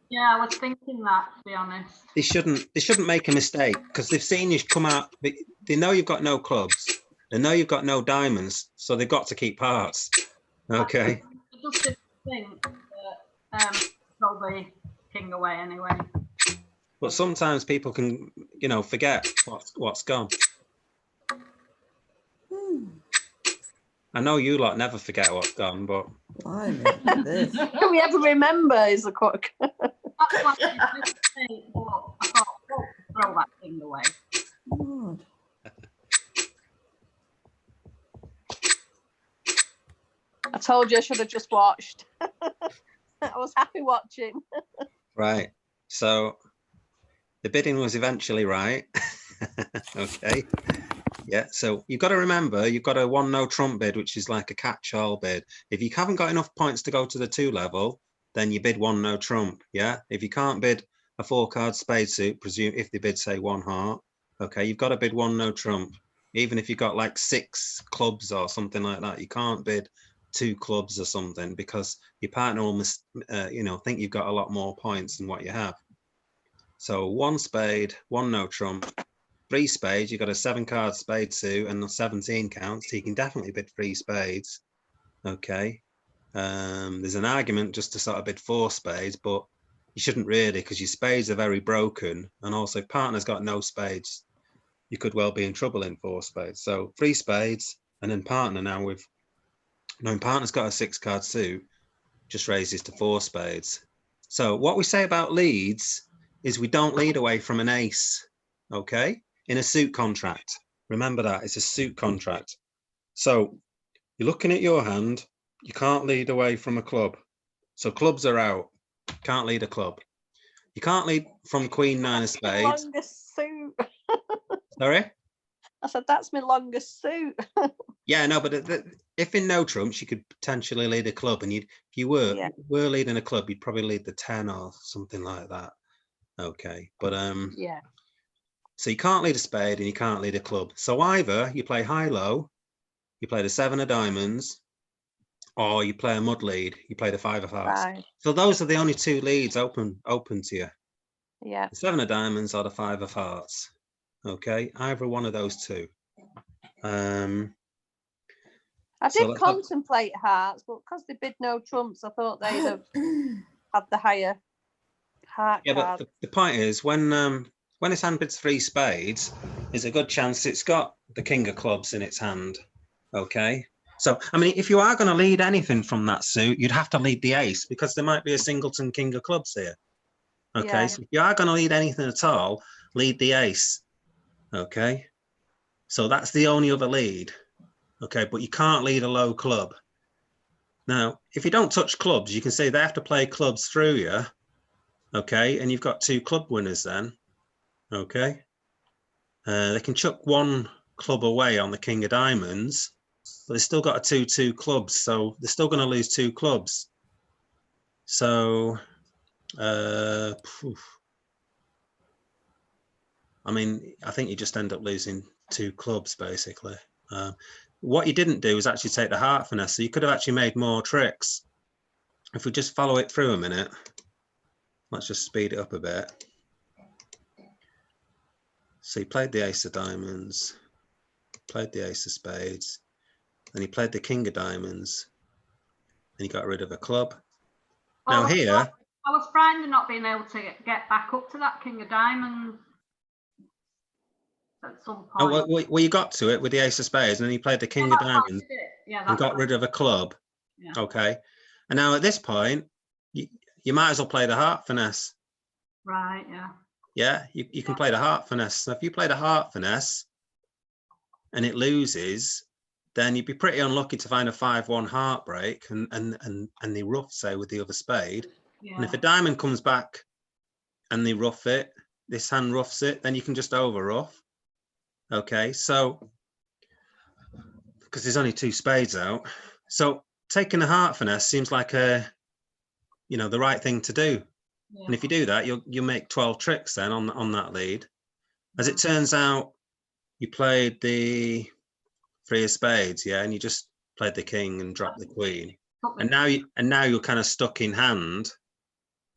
C: Yeah, I was thinking that, to be honest.
A: they shouldn't make a mistake because they've seen you come out. They know you've got no clubs. They know you've got no diamonds, so they've got to keep hearts. Okay.
C: I just didn't think that throw the king away anyway.
A: But sometimes people can, forget what's gone. I know you lot never forget what's gone, but
G: Blimey,
I: Can we ever remember? Is the cook?
C: That's why I didn't say, but I thought, oh, throw that king away.
G: God.
I: I told you I should have just watched. I was happy watching.
A: right. So the bidding was eventually right. Okay. Yeah, so you've got to remember, you've got a 1 no trump bid, which is like a catch-all bid. If you haven't got enough points to go to the 2 level, then you bid 1 no trump. Yeah, if you can't bid a 4-card spade suit, presume if they bid say 1 heart, okay, you've got to bid 1 no trump. Even if you've got like 6 clubs or something like that, you can't bid 2 clubs or something, because your partner will think you've got a lot more points than what you have. So 1 spade, 1 no trump. 3 spades, you've got a 7-card spade suit and 17 counts, so you can definitely bid 3 spades. Okay. There's an argument just to sort of bid 4 spades, but you shouldn't really, because your spades are very broken, and also if partner's got no spades, you could well be in trouble in 4 spades. So 3 spades, and then partner now with, knowing partner's got a 6-card suit, just raises to 4 spades. So what we say about leads is we don't lead away from an ace. Okay. In a suit contract, remember that it's a suit contract. So you're looking at your hand, you can't lead away from a club. So clubs are out, can't lead a club. You can't lead from Queen 9 of spades.
I: Longest suit.
A: Sorry?
I: I said, that's my longest suit.
A: Yeah, no, but if in no trumps, you could potentially lead a club, and if you were leading a club, you'd probably lead the 10 or something like that. Okay, but
I: yeah.
A: So you can't lead a spade and you can't lead a club. So either you play high-low, you play the 7 of diamonds, or you play a mud lead, you play the 5 of hearts.
I: Right.
A: So those are the only 2 leads open to you.
I: Yeah.
A: The 7 of diamonds or the 5 of hearts. Okay, either one of those 2.
I: I did contemplate hearts, but because they bid no trumps, I thought they'd have had the higher heart card.
A: But the point is, when his hand bids 3 spades, there's a good chance it's got the king of clubs in its hand. Okay. So, I mean, if you are going to lead anything from that suit, you'd have to lead the ace, because there might be a singleton king of clubs here. Okay. Yeah. So if you are going to lead anything at all, lead the ace. Okay. So that's the only other lead. Okay. But you can't lead a low club. Now, if you don't touch clubs, you can say they have to play clubs through you. Okay. And you've got 2 club winners then. Okay. They can chuck 1 club away on the king of diamonds, but they've still got a 2-2 clubs, so they're still going to lose 2 clubs. So, I mean, I think you just end up losing 2 clubs, basically. What you didn't do is actually take the heart finesse, so you could have actually made more tricks. If we just follow it through a minute, let's just speed it up a bit. So he played the ace of diamonds, played the ace of spades, then he played the king of diamonds, and he got rid of a club.
C: Well,
A: now here,
C: I was frightened of not being able to get back up to that king of diamonds at some point.
A: Well, you got to it with the ace of spades, and then he played the king of diamonds and got rid of a club. Yeah. Okay, and now at this point, you might as well play the heart finesse.
C: Right. Yeah.
A: Yeah, you can play the heart finesse. So if you play the heart finesse and it loses, then you'd be pretty unlucky to find a 5-1 heartbreak and they rough, say, with the other spade. Yeah. And if a diamond comes back and they rough it, this hand roughs it, then you can just over rough. Okay, so because there's only 2 spades out, so taking the heart finesse seems like the right thing to do. Yeah. And if you do that, you'll make 12 tricks then on that lead. As it turns out, you played the 3 of spades, yeah, and you just played the king and dropped the queen. And now you're kind of stuck in hand.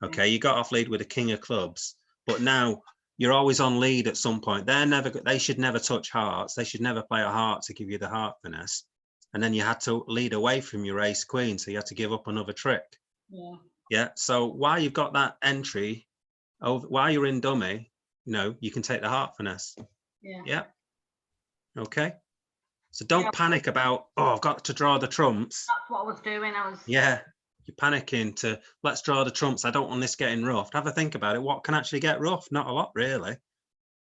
A: Okay, you got off lead with a king of clubs, but now you're always on lead at some point. They should never touch hearts. They should never play a heart to give you the heart finesse. And then you had to lead away from your ace queen, so you had to give up another trick. Yeah. Yeah. So while you've got that entry, while you're in dummy, you can take the heart finesse. Yeah. Yeah. Okay. So don't panic about, I've got to draw the trumps.
C: That's what I was doing.
A: Yeah. You're panicking to, let's draw the trumps. I don't want this getting roughed. Have a think about it. What can actually get rough? Not a lot, really.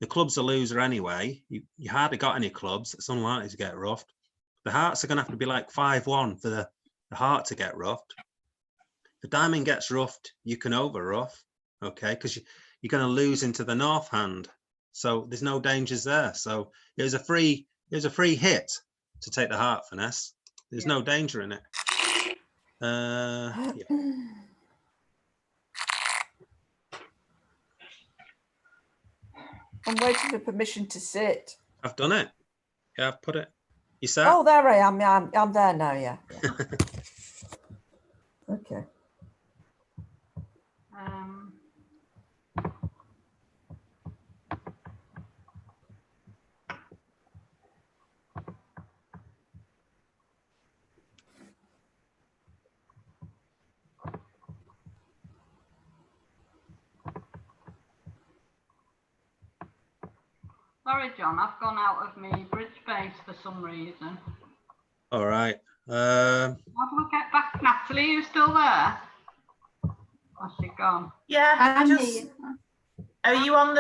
A: The club's a loser anyway. You hardly got any clubs. It's unlikely to get roughed. The hearts are going to have to be like 5-1 for the heart to get roughed. If the diamond gets roughed, you can over rough, okay? Because you're going to lose into the north hand. so there's no dangers there. So it was a free hit to take the heart finesse. There's no danger in it. Yeah.
G: I'm waiting for permission to sit.
A: I've done it. Yeah, I've put it. You sat?
G: Oh, there I am. Yeah, I'm there now. Yeah. Okay.
C: Sorry, John, I've gone out of my bridge base for some reason.
A: All right.
C: How do I get back? Natalie, are you still there? Or she gone?
B: Yeah,
D: I'm
B: just.
D: here.
B: Are you on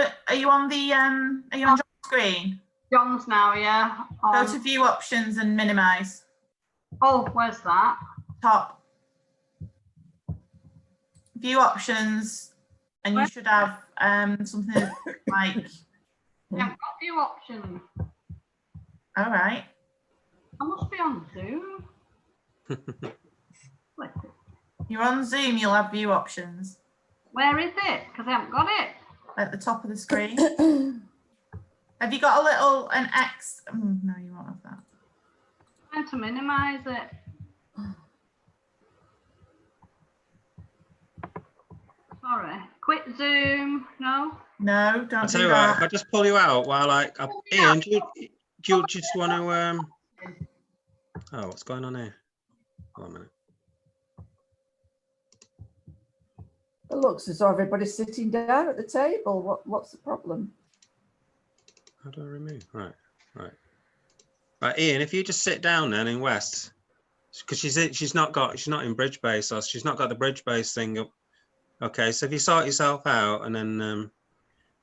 B: John's screen?
C: John's now, yeah.
B: Go to view options and minimize.
C: Oh, where's that?
B: Top. View options, and you should have something like.
C: I haven't got view options.
B: All right.
C: I must be on Zoom.
B: You're on Zoom, you'll have view options.
C: Where is it? Because I haven't got it.
B: At the top of the screen. Have you got an X? No, you won't have that.
C: I'm trying to minimize it. Sorry. Quit Zoom. No?
B: No, don't
A: I'll tell
B: do
A: you what,
B: that.
A: if I just pull you out while Ian, do you just want to oh, what's going on here? Hold on a minute.
G: It looks as though everybody's sitting down at the table. What's the problem?
A: How do I remove? Right. Ian, if you just sit down then in West, because she's not in bridge base, so she's not got the bridge base thing up. Okay, so if you sort yourself out and then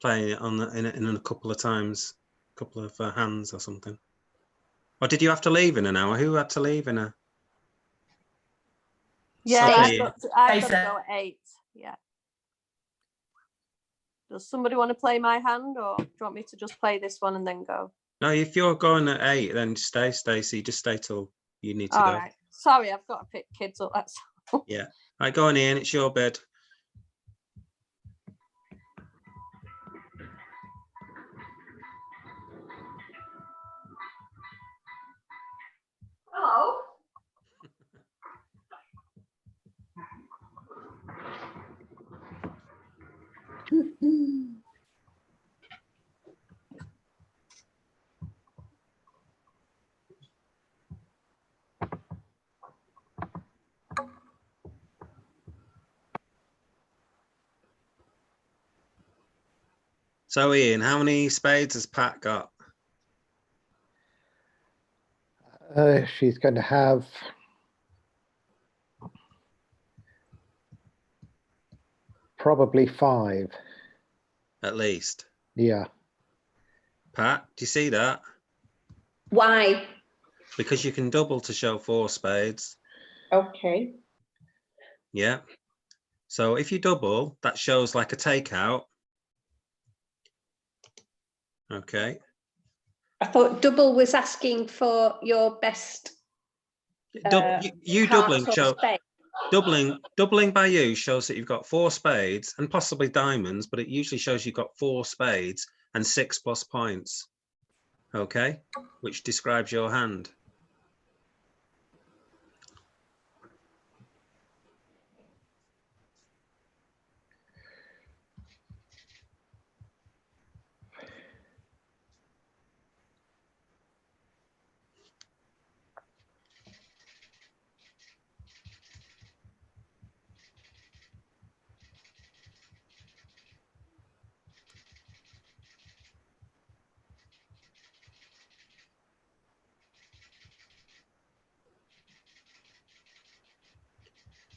A: play it in a couple of times, couple of hands or something. Or did you have to leave in an hour? Who had to leave in a?
I: Yeah,
A: Sorry.
I: I've got to go at 8. Yeah. Does somebody want to play my hand, or do you want me to just play this one and then go?
A: No, if you're going at 8, then stay, Stacey. Just stay till you need to
I: All
A: go.
I: right. Sorry, I've got to pick kids up. That's all.
A: Yeah. All right, go on, Ian. It's your bed.
C: Hello?
A: So, Ian, how many spades has Pat got?
K: She's going to have probably 5.
A: At least.
K: Yeah.
A: Pat, do you see that?
H: Why?
A: Because you can double to show 4 spades.
H: Okay.
A: Yeah. So if you double, that shows like a takeout. Okay.
H: I thought double was asking for your best.
A: You doubling show doubling by you shows that you've got 4 spades and possibly diamonds, but it usually shows you've got 4 spades and 6 plus points. Okay, which describes your hand.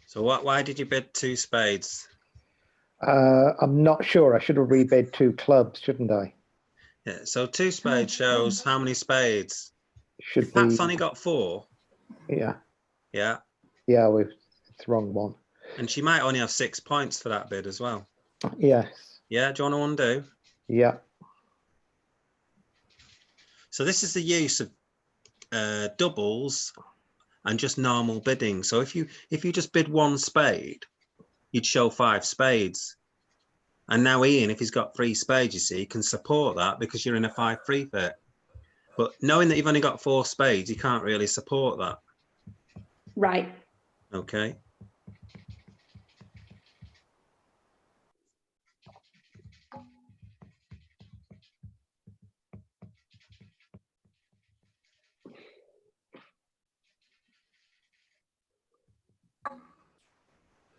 A: So why did you bid 2 spades?
K: I'm not sure. I should have rebid 2 clubs, shouldn't I?
A: Yeah, so 2 spades shows how many spades?
K: Should
A: If Pat's
K: be.
A: only got 4.
K: Yeah.
A: Yeah.
K: Yeah, it's the wrong one.
A: And she might only have 6 points for that bid as well.
K: Yes.
A: Yeah, do you want to undo?
K: Yeah.
A: So this is the use of doubles and just normal bidding. So if you just bid one spade, you'd show 5 spades. And now Ian, if he's got 3 spades, you see, he can support that because you're in a 5-3 fit. But knowing that you've only got 4 spades, you can't really support that.
H: Right.
A: Okay.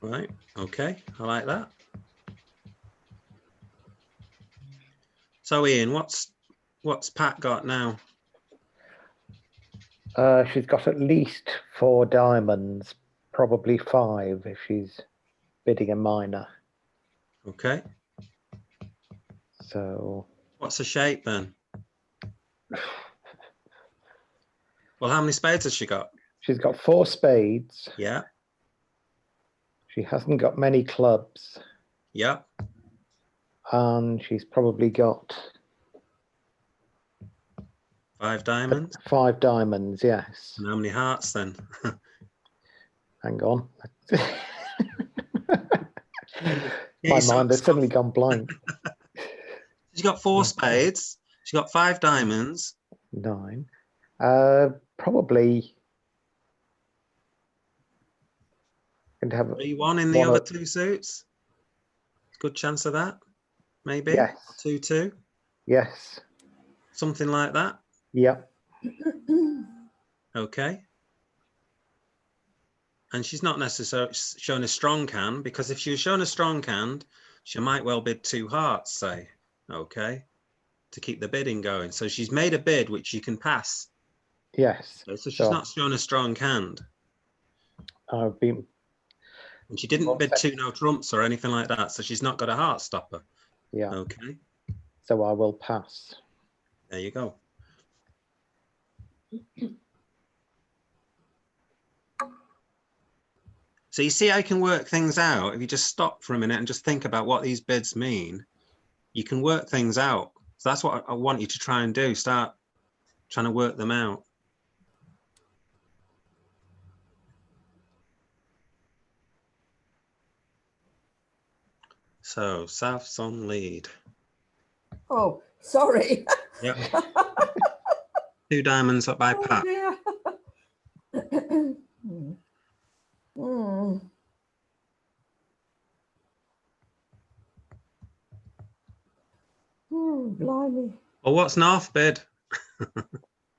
A: Right. Okay. I like that. So Ian, what's Pat got now?
K: She's got at least 4 diamonds, probably 5 if she's bidding a minor.
A: Okay.
K: So
A: What's the shape then? Well, how many spades has she got?
K: she's got 4 spades.
A: Yeah.
K: She hasn't got many clubs.
A: Yeah.
K: And she's probably got
A: 5 diamonds.
K: 5 diamonds, yes.
A: And how many hearts then?
K: Hang on.
A: Yeah,
K: My mind has suddenly gone blank.
A: She's got 4 spades. She's got 5 diamonds.
K: 9. Probably going to have
A: 3-1 in the other 2 suits. Good chance of that, maybe.
K: Yes.
A: 2-2.
K: Yes.
A: Something like that.
K: Yep.
A: Okay. And she's not necessarily shown a strong hand, because if she was shown a strong hand, she might well bid 2 hearts, say, okay, to keep the bidding going. So she's made a bid which you can pass.
K: Yes.
A: So she's not shown a strong hand.
K: I've been.
A: And she didn't bid 2 no trumps or anything like that, so she's not got a heart stopper.
K: Yeah.
A: Okay.
K: So I will pass.
A: There you go. So you see how you can work things out. If you just stop for a minute and just think about what these bids mean, you can work things out. So that's what I want you to try and do. Start trying to work them out. So South's on lead.
G: Oh, sorry.
A: Yep. 2 diamonds up by Pat.
G: Blimey.
A: Well, what's North bid?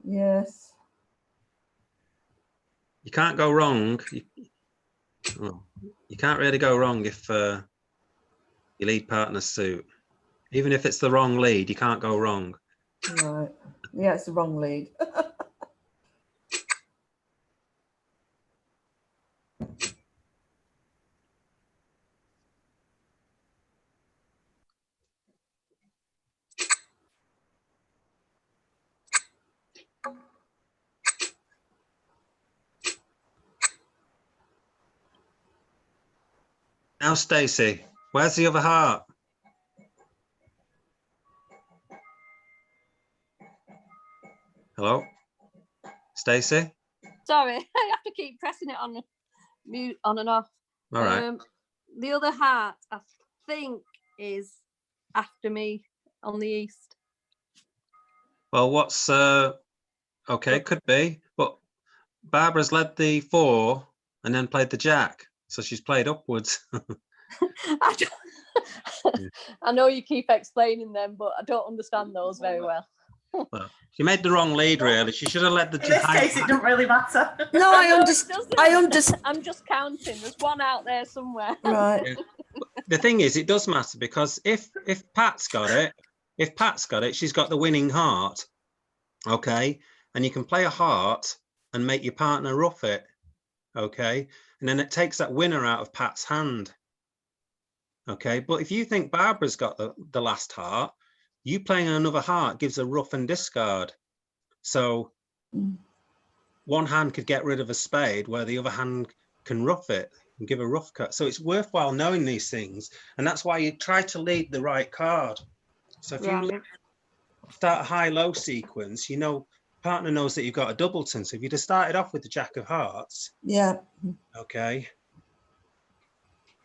G: Yes.
A: You can't go wrong. You can't really go wrong if your lead partner's suit. Even if it's the wrong lead, you can't go wrong.
G: Right. Yeah, it's the wrong lead.
A: Now, Stacey, where's the other heart? Hello, Stacey?
I: Sorry, I have to keep pressing it on mute, on and off.
A: All right.
I: The other heart, I think, is after me on the east.
A: Well, what's okay, could be, but Barbara's led the 4 and then played the jack, so she's played upwards.
I: I know you keep explaining them, but I don't understand those very well.
A: Well, she made the wrong lead, really. She should have let the.
B: In this case, it doesn't really matter.
G: No, I understand.
I: I'm just counting. There's one out there somewhere.
G: Right.
A: Yeah. The thing is, it does matter, because if Pat's got it, she's got the winning heart. Okay, and you can play a heart and make your partner rough it. Okay, and then it takes that winner out of Pat's hand. Okay, but if you think Barbara's got the last heart, you playing another heart gives a rough and discard. So one hand could get rid of a spade where the other hand can rough it and give a rough cut. So it's worthwhile knowing these things. And that's why you try to lead the right card. So if you start a high-low sequence, you know, partner knows that you've got a doubleton. So if you'd have started off with the Jack of Hearts,
G: Yeah.
A: okay.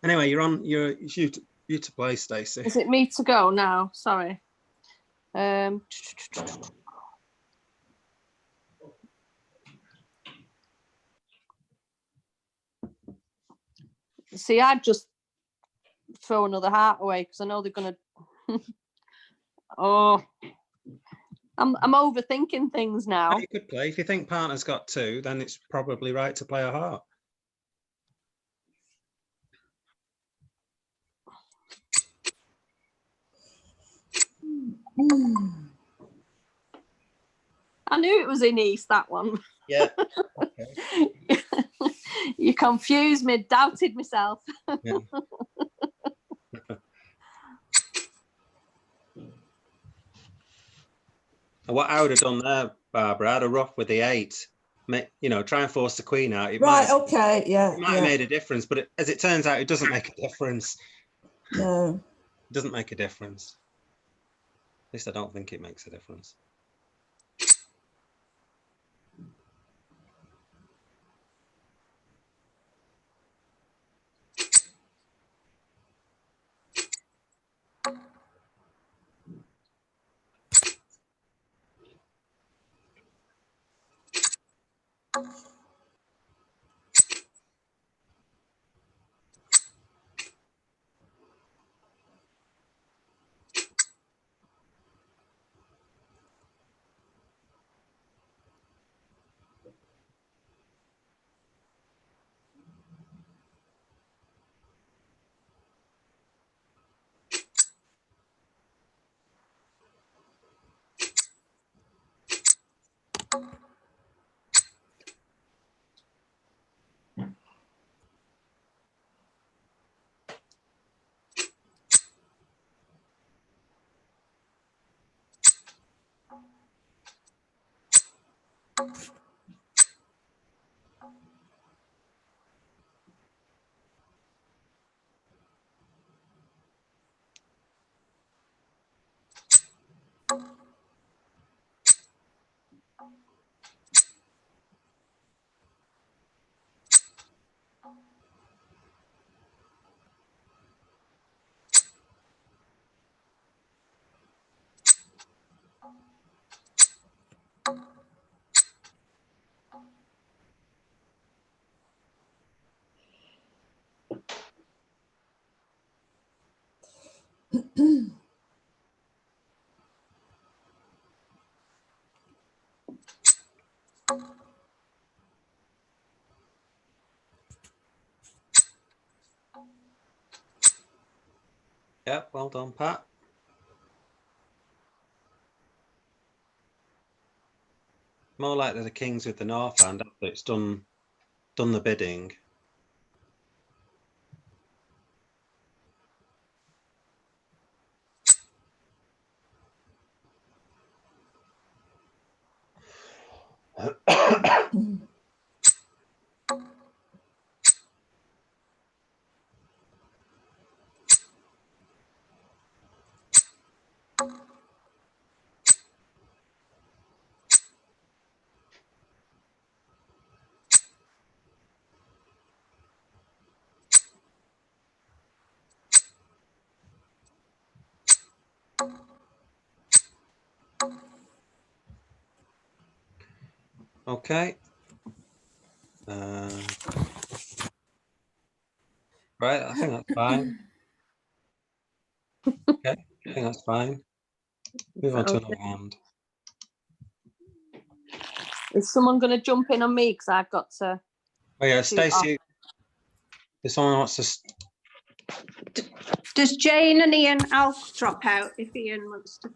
A: Anyway, it's you to play, Stacey.
I: Is it me to go now? Sorry. See, I'd just throw another heart away because I know they're gonna. Oh, I'm overthinking things now.
A: You could play. If you think partner's got 2, then it's probably right to play a heart.
I: I knew it was in East, that one.
A: Yeah. Okay.
I: You confused me, doubted myself.
A: Yeah. What I would have done there, Barbara, I'd have rough with the 8. You know, try and force the queen out.
G: Right, okay, yeah.
A: It might have made a difference, but as it turns out, it doesn't make a difference.
G: No.
A: It doesn't make a difference. At least I don't think it makes a difference. Yeah, well done, Pat. More likely the kings with the north hand after it's done the bidding. Okay. Right, I think that's fine. Okay, I think that's fine. Move on to another hand.
I: Is someone going to jump in on me because I've got to?
A: Oh yeah, Stacey. If someone wants to.
H: Does Jane and Ian, I'll drop out if Ian wants to.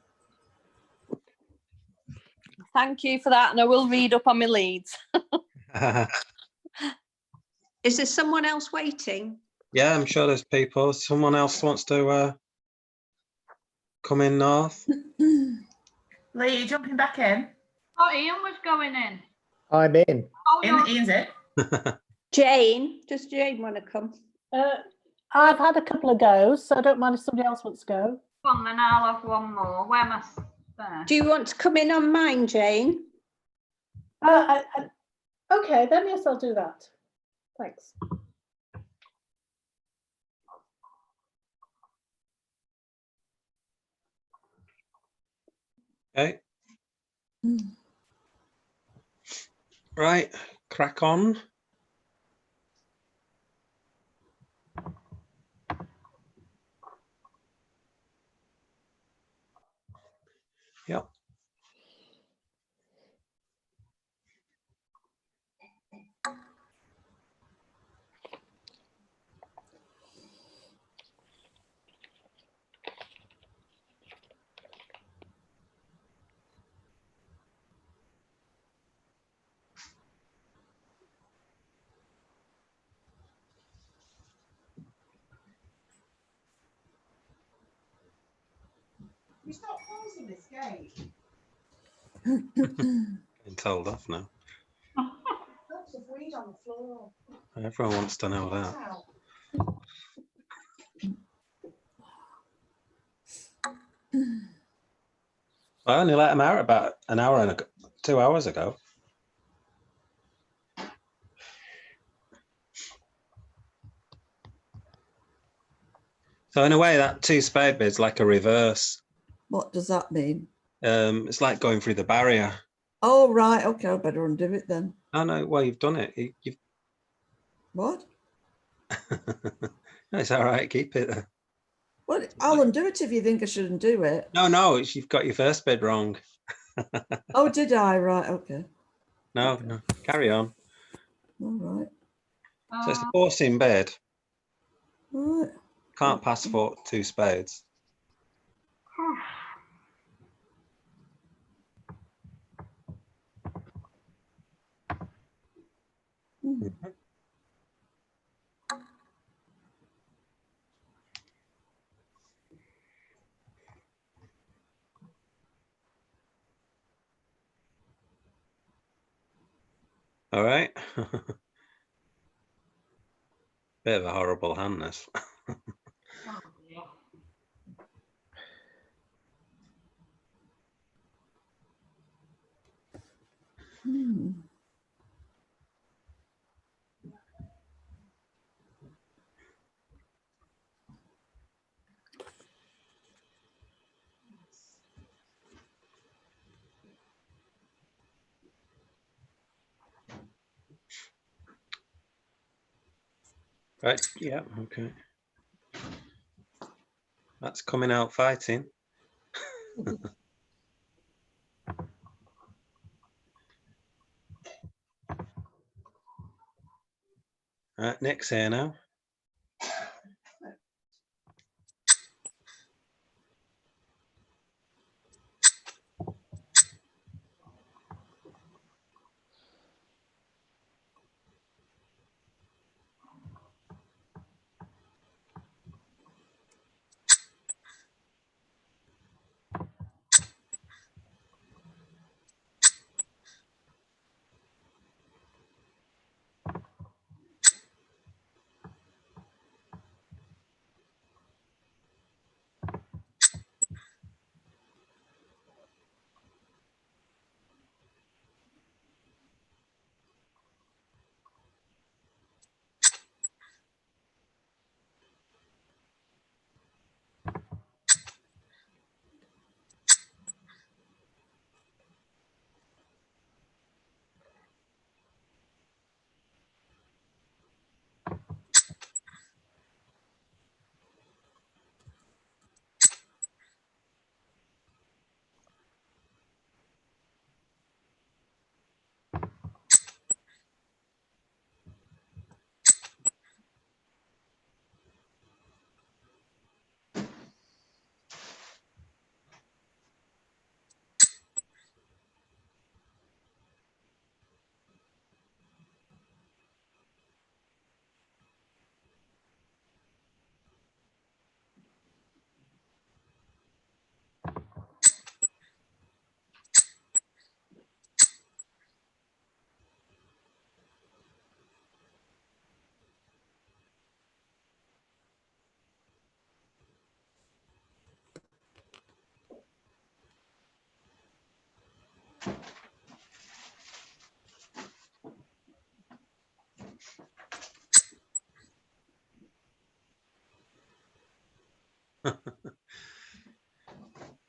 I: Thank you for that, and I will read up on my leads.
H: Is there someone else waiting?
A: Yeah, I'm sure there's people. Someone else wants to come in north.
B: Lee, you jumping back in?
C: Oh, Ian was going in.
K: I'm in.
C: Oh,
B: Ian's it.
H: Jane, does Jane want to come?
L: I've had a couple of goes, so I don't mind if somebody else wants to go.
C: Go on, then I'll have one more. Where am I? There.
H: Do you want to come in on mine, Jane?
L: Okay, then yes, I'll do that. Thanks.
A: Okay. Right, crack on. Yep.
E: You stop closing this gate.
A: Getting told off now.
E: Lots of weed on the floor.
A: Everyone wants to know that. I only let him out about an hour and 2 hours ago. So in a way, that two spade bed's like a reverse.
G: What does that mean?
A: It's like going through the barrier.
G: Oh, right. Okay, I better undo it then.
A: Oh no, well you've done it. You've...
G: What?
A: No, it's all right. Keep it.
G: Well, I'll undo it if you think I should undo it.
A: No, you've got your first bed wrong.
G: Oh, did I? Right. Okay.
A: No,
G: Okay.
A: no. Carry on.
G: All right.
A: So it's a 14 bed.
G: All right.
A: Can't pass for two spades. All right. Bit of a horrible hand, this.
C: Oh, dear.
A: Right. Yeah. Okay. That's coming out fighting. Right, Nick's here now.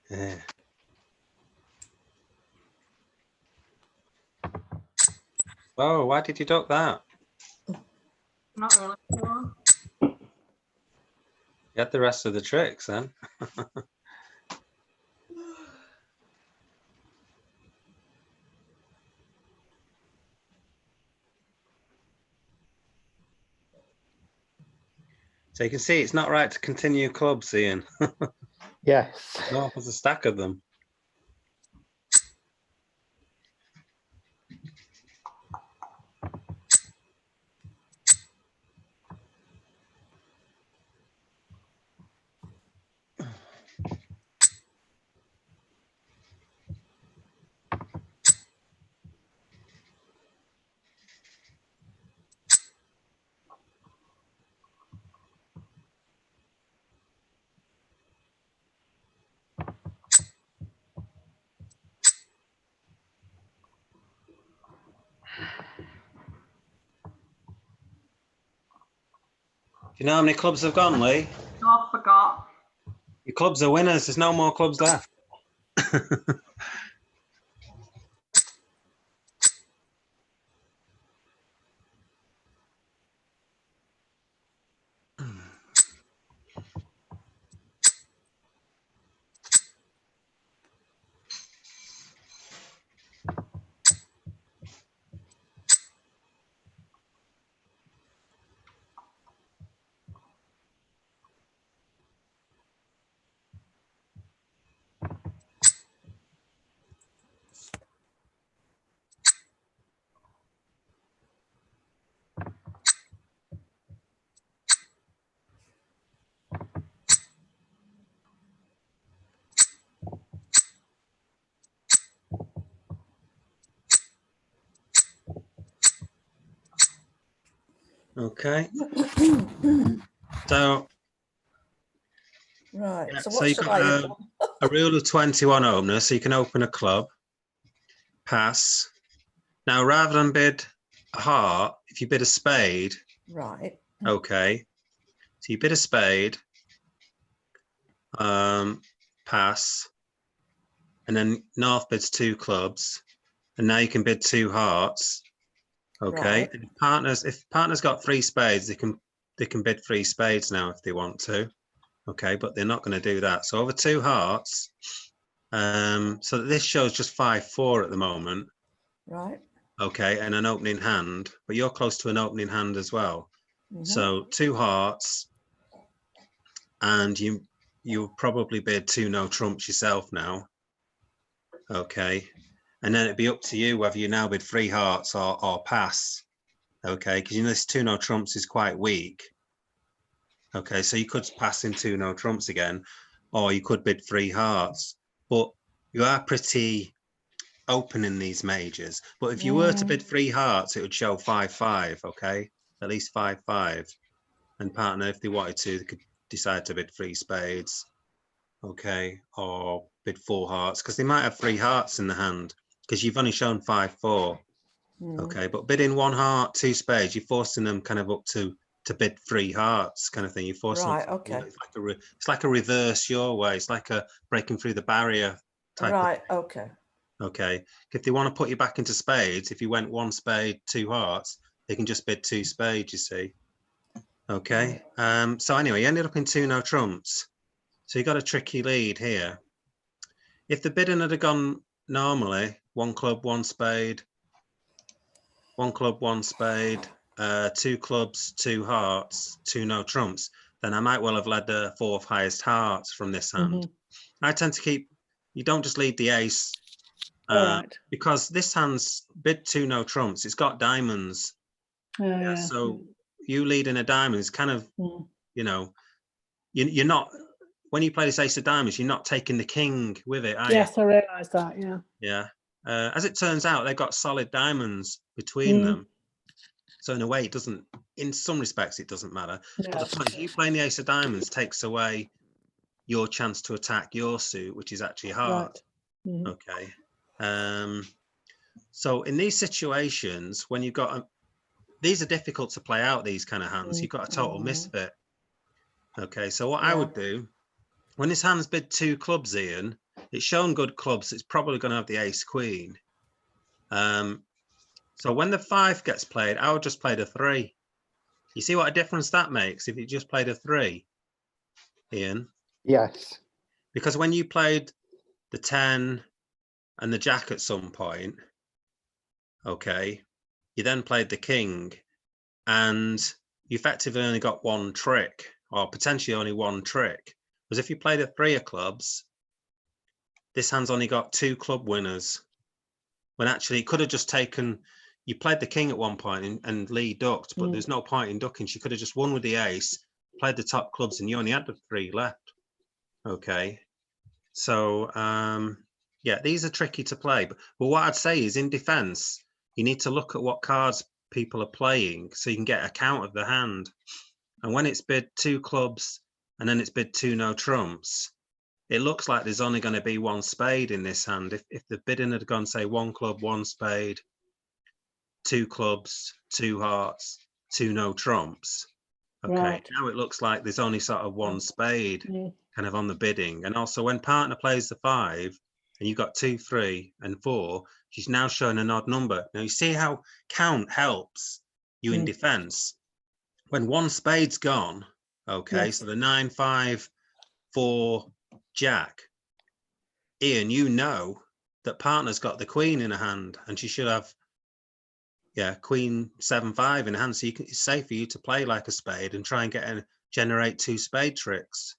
A: Yeah. Oh, why did you duck that?
C: Not really sure.
A: You had the rest of the tricks then. So you can see it's not right to continue clubs, Ian.
K: Yes.
A: North has a stack of them. Do you know how many clubs have gone, Lee?
C: Oh, I forgot.
A: Your clubs are winners. There's no more clubs left. Okay. So,
G: Right.
A: yeah,
G: So
A: so
G: what
A: you've
G: should
A: got
G: I have done?
A: a rule of 21 opener, so you can open a club, pass. Now, rather than bid a heart, if you bid a spade,
G: Right.
A: okay. So you bid a spade, pass, and then North bids 2 clubs, and now you can bid 2 hearts. Okay.
G: Right.
A: And if partners got 3 spades, they can bid 3 spades now if they want to. Okay, but they're not going to do that. So over 2 hearts. So this shows just 5-4 at the moment.
G: Right.
A: Okay, and an opening hand, but you're close to an opening hand as well.
G: Mhm.
A: So 2 hearts, and you'll probably bid 2 no trumps yourself now. Okay, and then it'd be up to you whether you now bid 3 hearts or pass. Okay, because you know this 2 no trumps is quite weak. Okay, so you could pass in 2 no trumps again, or you could bid 3 hearts, but you are pretty open in these majors. But if you were to bid 3 hearts, it would show 5-5. Okay, at least 5-5. And partner, if they wanted to, they could decide to bid 3 spades. Okay, or bid 4 hearts, because they might have 3 hearts in the hand, because you've only shown 5-4. Okay, but bidding 1 heart, 2 spades, you're forcing them kind of up to bid 3 hearts, kind of thing. You're forcing
G: Right.
A: them.
G: Okay.
A: It's like a reverse your way. It's like a breaking through the barrier type.
G: Right. Okay.
A: Okay, if they want to put you back into spades, if you went 1 spade, 2 hearts, they can just bid 2 spades. You see. Okay. So anyway, you ended up in 2 no trumps. So you got a tricky lead here. If the bidding had gone normally, 1 club, 1 spade, 1 club, 1 spade, 2 clubs, 2 hearts, 2 no trumps, then I might well have led the 4th highest hearts from this hand. I tend to keep, you don't just lead the ace, because this hand's bid 2 no trumps. It's got diamonds. So you leading a diamond is kind of, you know, you're not, when you play this ace of diamonds, you're not taking the king with it, are you?
L: Yes, I realised that. Yeah.
A: Yeah. As it turns out, they've got solid diamonds between them. So in a way, it doesn't, in some respects, it doesn't matter. But the point, you playing the ace of diamonds takes away your chance to attack your suit, which is actually heart. Okay. So in these situations, when you've got these are difficult to play out, these kind of hands. You've got a total misfit. Okay, so what I would do, when this hand's bid 2 clubs, Ian, it's shown good clubs. It's probably going to have the ace queen. So when the 5 gets played, I would just play the 3. You see what a difference that makes if you just played a 3, Ian?
K: Yes.
A: Because when you played the 10 and the jack at some point, okay, you then played the king and you effectively only got 1 trick, or potentially only 1 trick. Because if you played a 3 of clubs, this hand's only got 2 club winners. When actually it could have just taken, you played the king at one point and Lee ducked, but there's no point in ducking. She could have just won with the ace, played the top clubs, and you only had the 3 left. Okay. So, yeah, these are tricky to play. But what I'd say is in defense, you need to look at what cards people are playing so you can get a count of the hand. And when it's bid 2 clubs and then it's bid 2 no trumps, it looks like there's only going to be 1 spade in this hand. If the bidding had gone, say, 1 club, 1 spade, 2 clubs, 2 hearts, 2 no trumps. Okay,
L: Right.
A: now it looks like there's only sort of 1 spade kind of on the bidding. And also when partner plays the 5 and you've got 2, 3 and 4, she's now showing an odd number. Now you see how count helps you in defense. When 1 spade's gone, okay, so the 9, 5, 4, jack, Ian, you know that partner's got the queen in her hand and she should have, yeah, queen 7, 5 in hand. So it's safe for you to play like a spade and try and generate 2 spade tricks.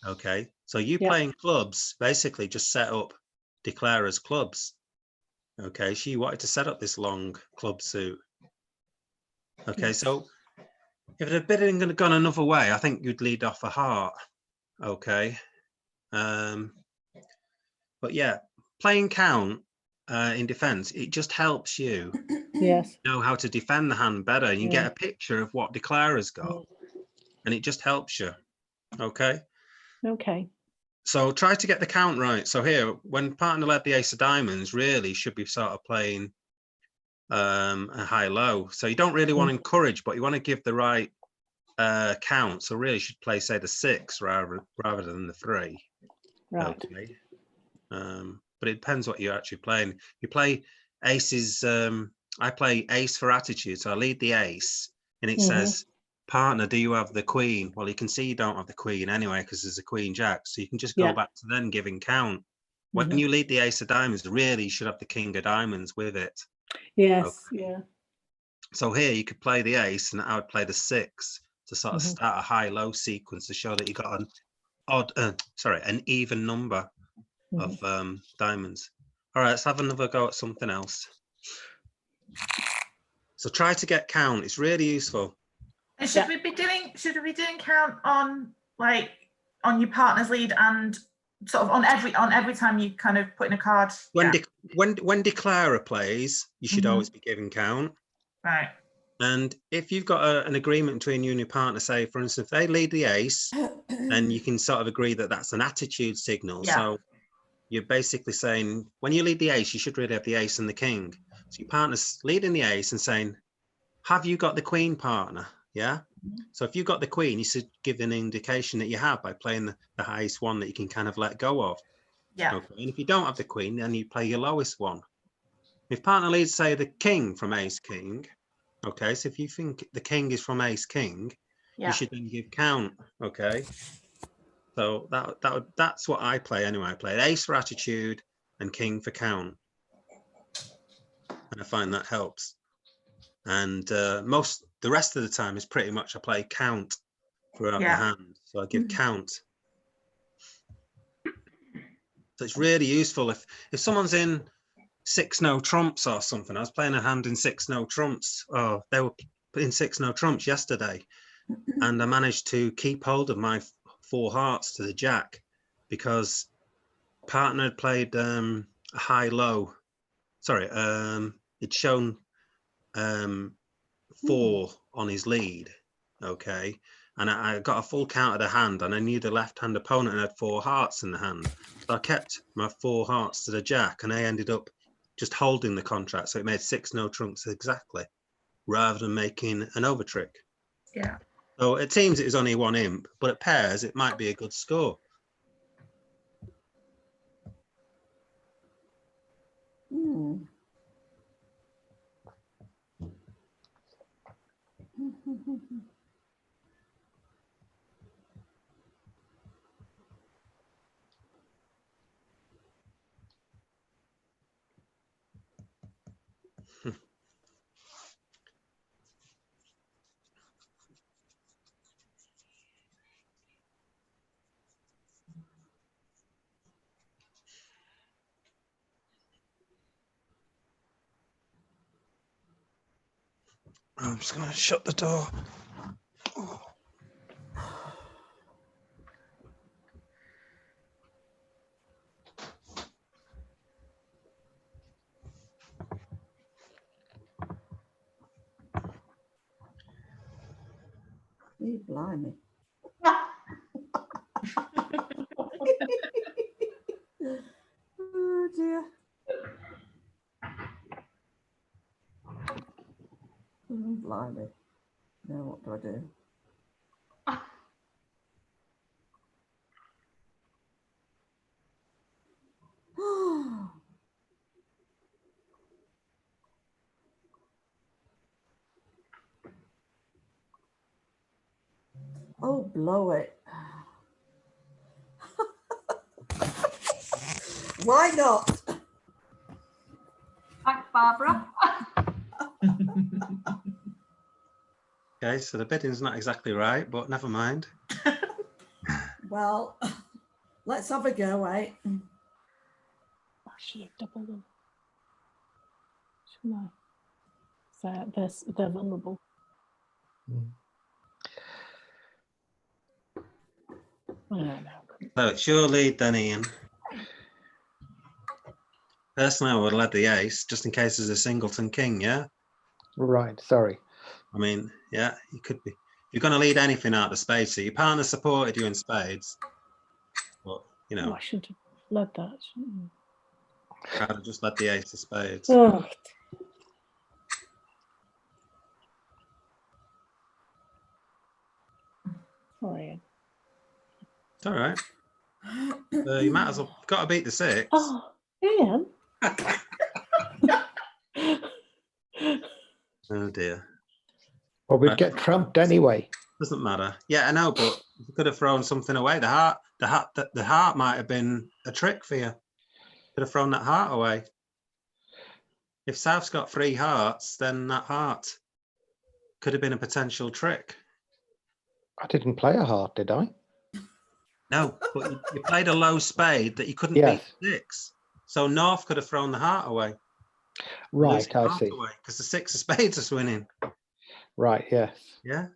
A: Okay, so you playing clubs basically just set up declare as clubs. Okay, she wanted to set up this long club suit. Okay, so if the bidding had gone another way, I think you'd lead off a heart. Okay, but yeah, playing count in defense, it just helps you know how to defend the hand better. You get a picture of what declarer's got, and it just helps you. Okay.
L: Okay.
A: So try to get the count right. So here, when partner led the ace of diamonds, really should be sort of playing a high-low. So you don't really want to encourage, but you want to give the right count. So really should play, say, the 6 rather than the 3.
L: Right.
A: Okay. But it depends what you're actually playing. You play aces. I play ace for attitude. So I lead the ace and it says, partner, do you have the queen? Well, you can see you don't have the queen anyway, because there's a queen jack. So you can just go back to then giving count. When you lead the ace of diamonds, really you should have the king of diamonds with it.
L: Yes.
A: Okay.
L: Yeah.
A: So here you could play the ace and I would play the 6 to sort of start a high-low sequence to show that you got an even number of diamonds. All right, let's have another go at something else. So try to get count. It's really useful.
B: And should we be doing count on your partner's lead and sort of on every time you kind of put in a card?
A: When declarer plays, you should always be giving count.
B: Right.
A: And if you've got an agreement between you and your partner, say for instance, if they lead the ace, then you can sort of agree that that's an attitude signal.
B: Yeah.
A: So you're basically saying when you lead the ace, you should really have the ace and the king. So your partner's leading the ace and saying, have you got the queen, partner? Yeah. So if you've got the queen, you should give an indication that you have by playing the highest one that you can kind of let go of.
B: Yeah.
A: Okay. And if you don't have the queen, then you play your lowest one. If partner leads, say, the king from ace king, okay, so if you think the king is from ace king, you should then give count. Okay. So that's what I play anyway. I play ace for attitude and king for count. And I find that helps. And the rest of the time is pretty much I play count throughout the hand. So I give count. So it's really useful if someone's in 6 no trumps or something. I was playing a hand in 6 no trumps. Oh, they were in 6 no trumps yesterday. And I managed to keep hold of my 4 hearts to the jack because partner had played a high-low. Sorry, it's shown 4 on his lead. Okay. and I got a full count of the hand, and I knew the left-hand opponent had 4 hearts in the hand. So I kept my 4 hearts to the jack, and I ended up just holding the contract. So it made 6 no trumps exactly, rather than making an over trick.
B: Yeah.
A: So at teams, it was only 1 imp, but at pairs, it might be a good score.
G: Hmm.
A: I'm just going to shut the door.
G: Hey, blimey. Oh dear. Oh, blimey. Now what do I do? Oh, blow it. Why not?
C: Thanks, Barbara.
A: Okay, so the bidding's not exactly right, but never mind.
G: Well, let's have a go, eh?
L: I should have doubled them. Shouldn't I? So they're vulnerable. I don't know.
A: So it's your lead then, Ian. Personally, I would have led the ace, just in case there's a singleton king, yeah?
K: Right, sorry.
A: I mean, yeah, you could be. You're going to lead anything out of spades, so your partner supported you in spades. But, you
L: Oh,
A: know,
L: I shouldn't have led that, shouldn't
A: I'd have just led the ace of spades.
L: I? Oh. Sorry, Ian.
A: It's all right. You might as well, got to beat the 6.
L: Oh, Ian.
A: Oh dear.
K: Well, we'd
A: Right.
K: get trumped anyway.
A: Doesn't matter. Yeah, I know, but you could have thrown something away. The heart might have been a trick for you. Could have thrown that heart away. If South's got 3 hearts, then that heart could have been a potential trick.
K: I didn't play a heart, did I?
A: No, but you played a low spade that you couldn't
K: Yes.
A: beat 6. So North could have thrown the heart away.
K: Right, I see.
A: Because the 6 of spades is winning.
K: Right, yes.
A: Yeah.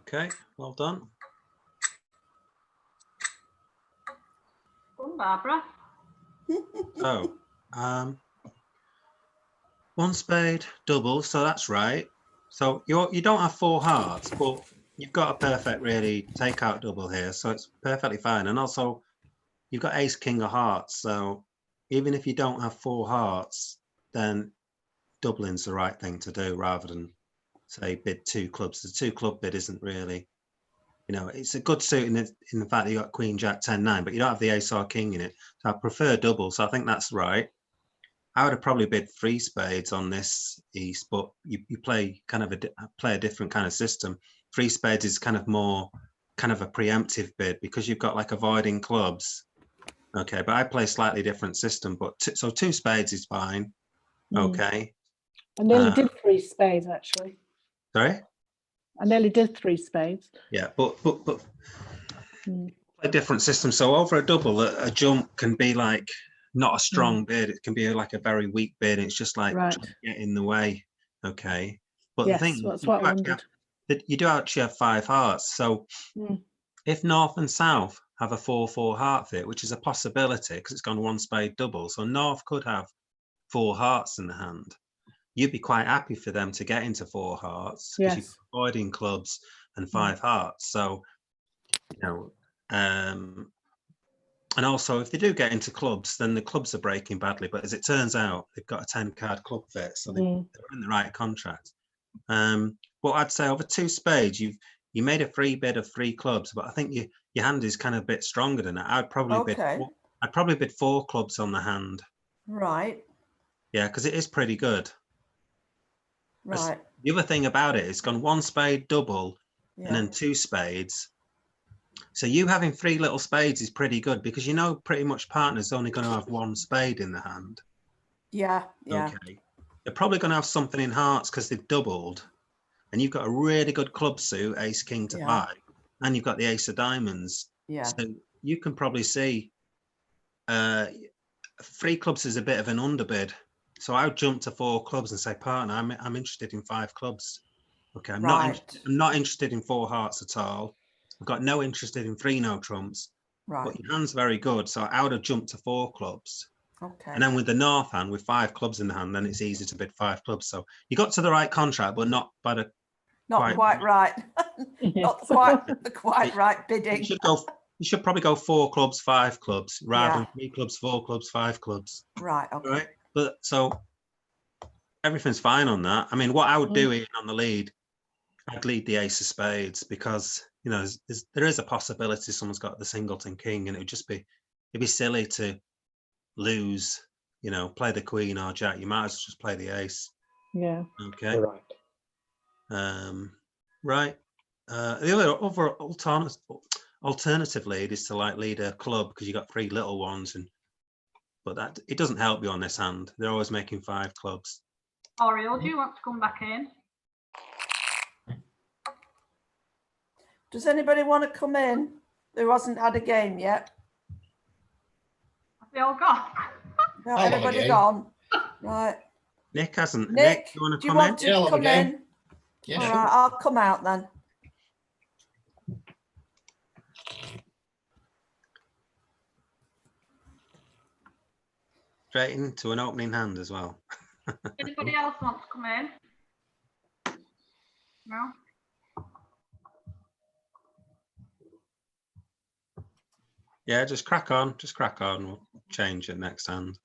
A: Okay, well done.
C: Come, Barbara.
A: So, one spade, double, so that's right. So you don't have 4 hearts, but you've got a perfect really takeout double here, so it's perfectly fine. And also, you've got ace, king of hearts, so even if you don't have 4 hearts, then doubling's the right thing to do rather than say bid 2 clubs. The 2 club bid isn't really, you know, it's a good suit in the fact that you got queen, jack, 10, 9, but you don't have the ace or king in it. So I prefer double, so I think that's right. I would have probably bid 3 spades on this East, but you play kind of a different kind of system. 3 spades is kind of more kind of a preemptive bid because you've got like avoiding clubs. Okay, but I play a slightly different system, but so 2 spades is fine. Okay.
L: I nearly did 3 spades actually.
A: Sorry?
L: I nearly did 3 spades.
A: Yeah, but a different system. So over a double, a jump can be like not a strong bid. It can be like a very weak bid. It's just like trying to get in the way. Okay. But
L: Yes,
A: the thing
L: that's what I wondered.
A: You do actually have 5 hearts. So if North and South have a 4-4 heart fit, which is a possibility because it's gone 1 spade double. So North could have 4 hearts in the hand. You'd be quite happy for them to get into 4 hearts because you're avoiding clubs and 5 hearts. So, you know, and also if they do get into clubs, then the clubs are breaking badly. But as it turns out, they've got a 10-card club fit, so they're in the right contract. But I'd say over 2 spades, you made a free bid of 3 clubs, but I think your hand is kind of a bit stronger than that. I'd probably bid 4 clubs on the hand.
G: Right.
A: Yeah, because it is pretty good.
G: Right.
A: The other thing about it, it's gone 1 spade double
G: Yeah.
A: and then 2 spades. So you having 3 little spades is pretty good because you know pretty much partner's only going to have 1 spade in the hand.
G: Yeah, yeah.
A: Okay. They're probably going to have something in hearts because they've doubled. And you've got a really good club suit, ace, king to 5. And you've got the ace of diamonds.
G: Yeah.
A: So you can probably see 3 clubs is a bit of an underbid. So I would jump to 4 clubs and say, partner, I'm interested in 5 clubs. Okay, I'm not interested in 4 hearts at all. I've got no interest in 3 no trumps.
G: Right.
A: But your hand's very good, so I would have jumped to 4 clubs.
G: Okay.
A: And then with the North hand, with 5 clubs in the hand, then it's easy to bid 5 clubs. So you got to the right contract, but not by the
G: not quite right. Not quite right bidding.
A: You should probably go 4 clubs, 5 clubs, rather than 3 clubs, 4 clubs, 5 clubs.
G: Right. Okay.
A: Right. But so everything's fine on that. I mean, what I would do even on the lead, I'd lead the ace of spades because, you know, there is a possibility someone's got the singleton king and it'd be silly to lose, you know, play the queen or jack. You might as well just play the ace.
L: Yeah.
A: Okay. Right. The other alternative lead is to like lead a club because you got 3 little ones, but that it doesn't help you on this hand. They're always making 5 clubs.
C: Oriole, do you want to come back in?
G: Does anybody want to come in who hasn't had a game yet?
C: Have they all gone?
G: No, everybody gone. Right.
A: Nick hasn't.
G: Nick,
A: do you want
G: to come in?
M: Yeah,
G: All
M: sure.
G: right, I'll come out then.
A: Straight into an opening hand as well.
C: Anybody else want to come in? No?
A: Yeah, just crack on. Just crack on. We'll change it next hand.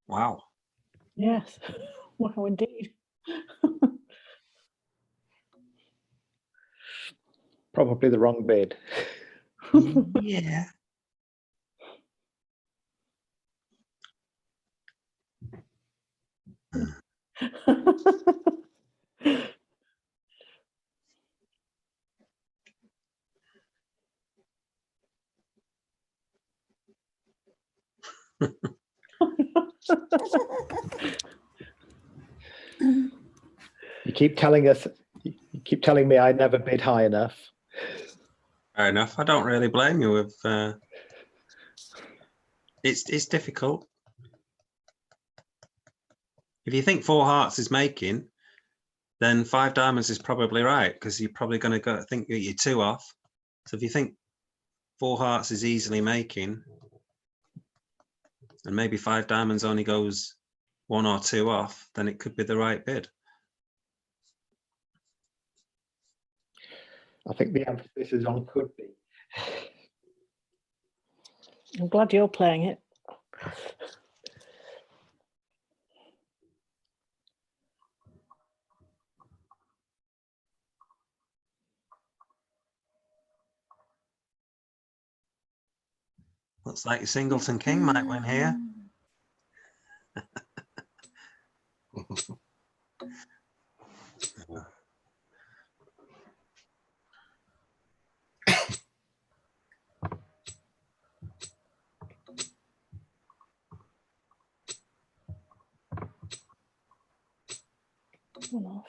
A: Wow.
L: Yes. Wow, indeed.
K: Probably the wrong bid.
A: Yeah.
K: You keep telling us, you keep telling me I never bid high enough.
A: Fair enough. I don't really blame you with. It's difficult. If you think 4 hearts is making, then 5 diamonds is probably right, because you're probably going to go think you're 2 off. So if you think 4 hearts is easily making, and maybe 5 diamonds only goes 1 or 2 off, then it could be the right bid.
K: I think the emphasis is on could be.
L: I'm glad you're playing it.
A: Looks like your Singleton King might win here.
L: One off.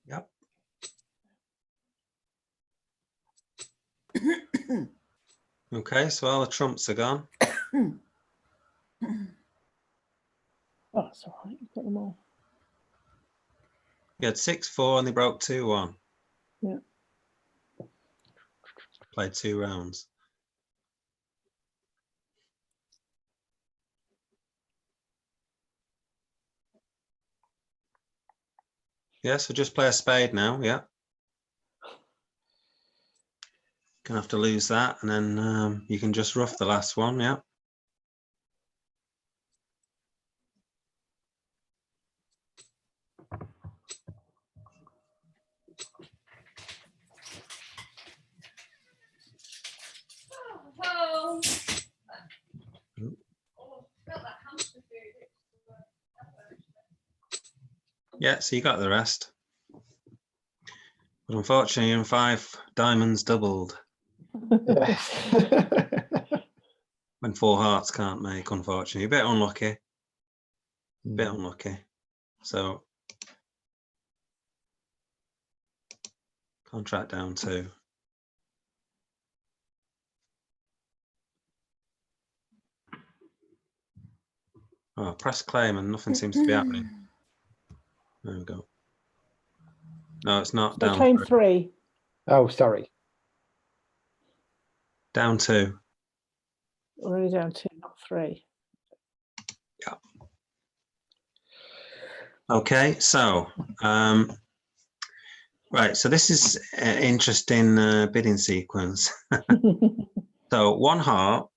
A: Yep. Okay, so all the trumps are gone.
L: Oh, that's all right. You've got them all.
A: You had 6-4 and they broke 2-1.
L: Yeah.
A: Played 2 rounds. Yeah, so just play a spade now. Yeah. Gonna have to lose that, and then you can just rough the last one. Yeah. Yeah, so you got the rest. But unfortunately, in 5 diamonds doubled when 4 hearts can't make, unfortunately. A bit unlucky. Bit unlucky. So contract down 2. Oh, press claim and nothing seems to be happening. There we go. No, it's not
L: They
A: down
L: claim
A: 3.
L: 3.
K: Oh, sorry.
A: Down 2.
L: We're only down 2, not 3.
A: Yeah. Okay, so right, so this is an interesting bidding sequence. So 1 heart,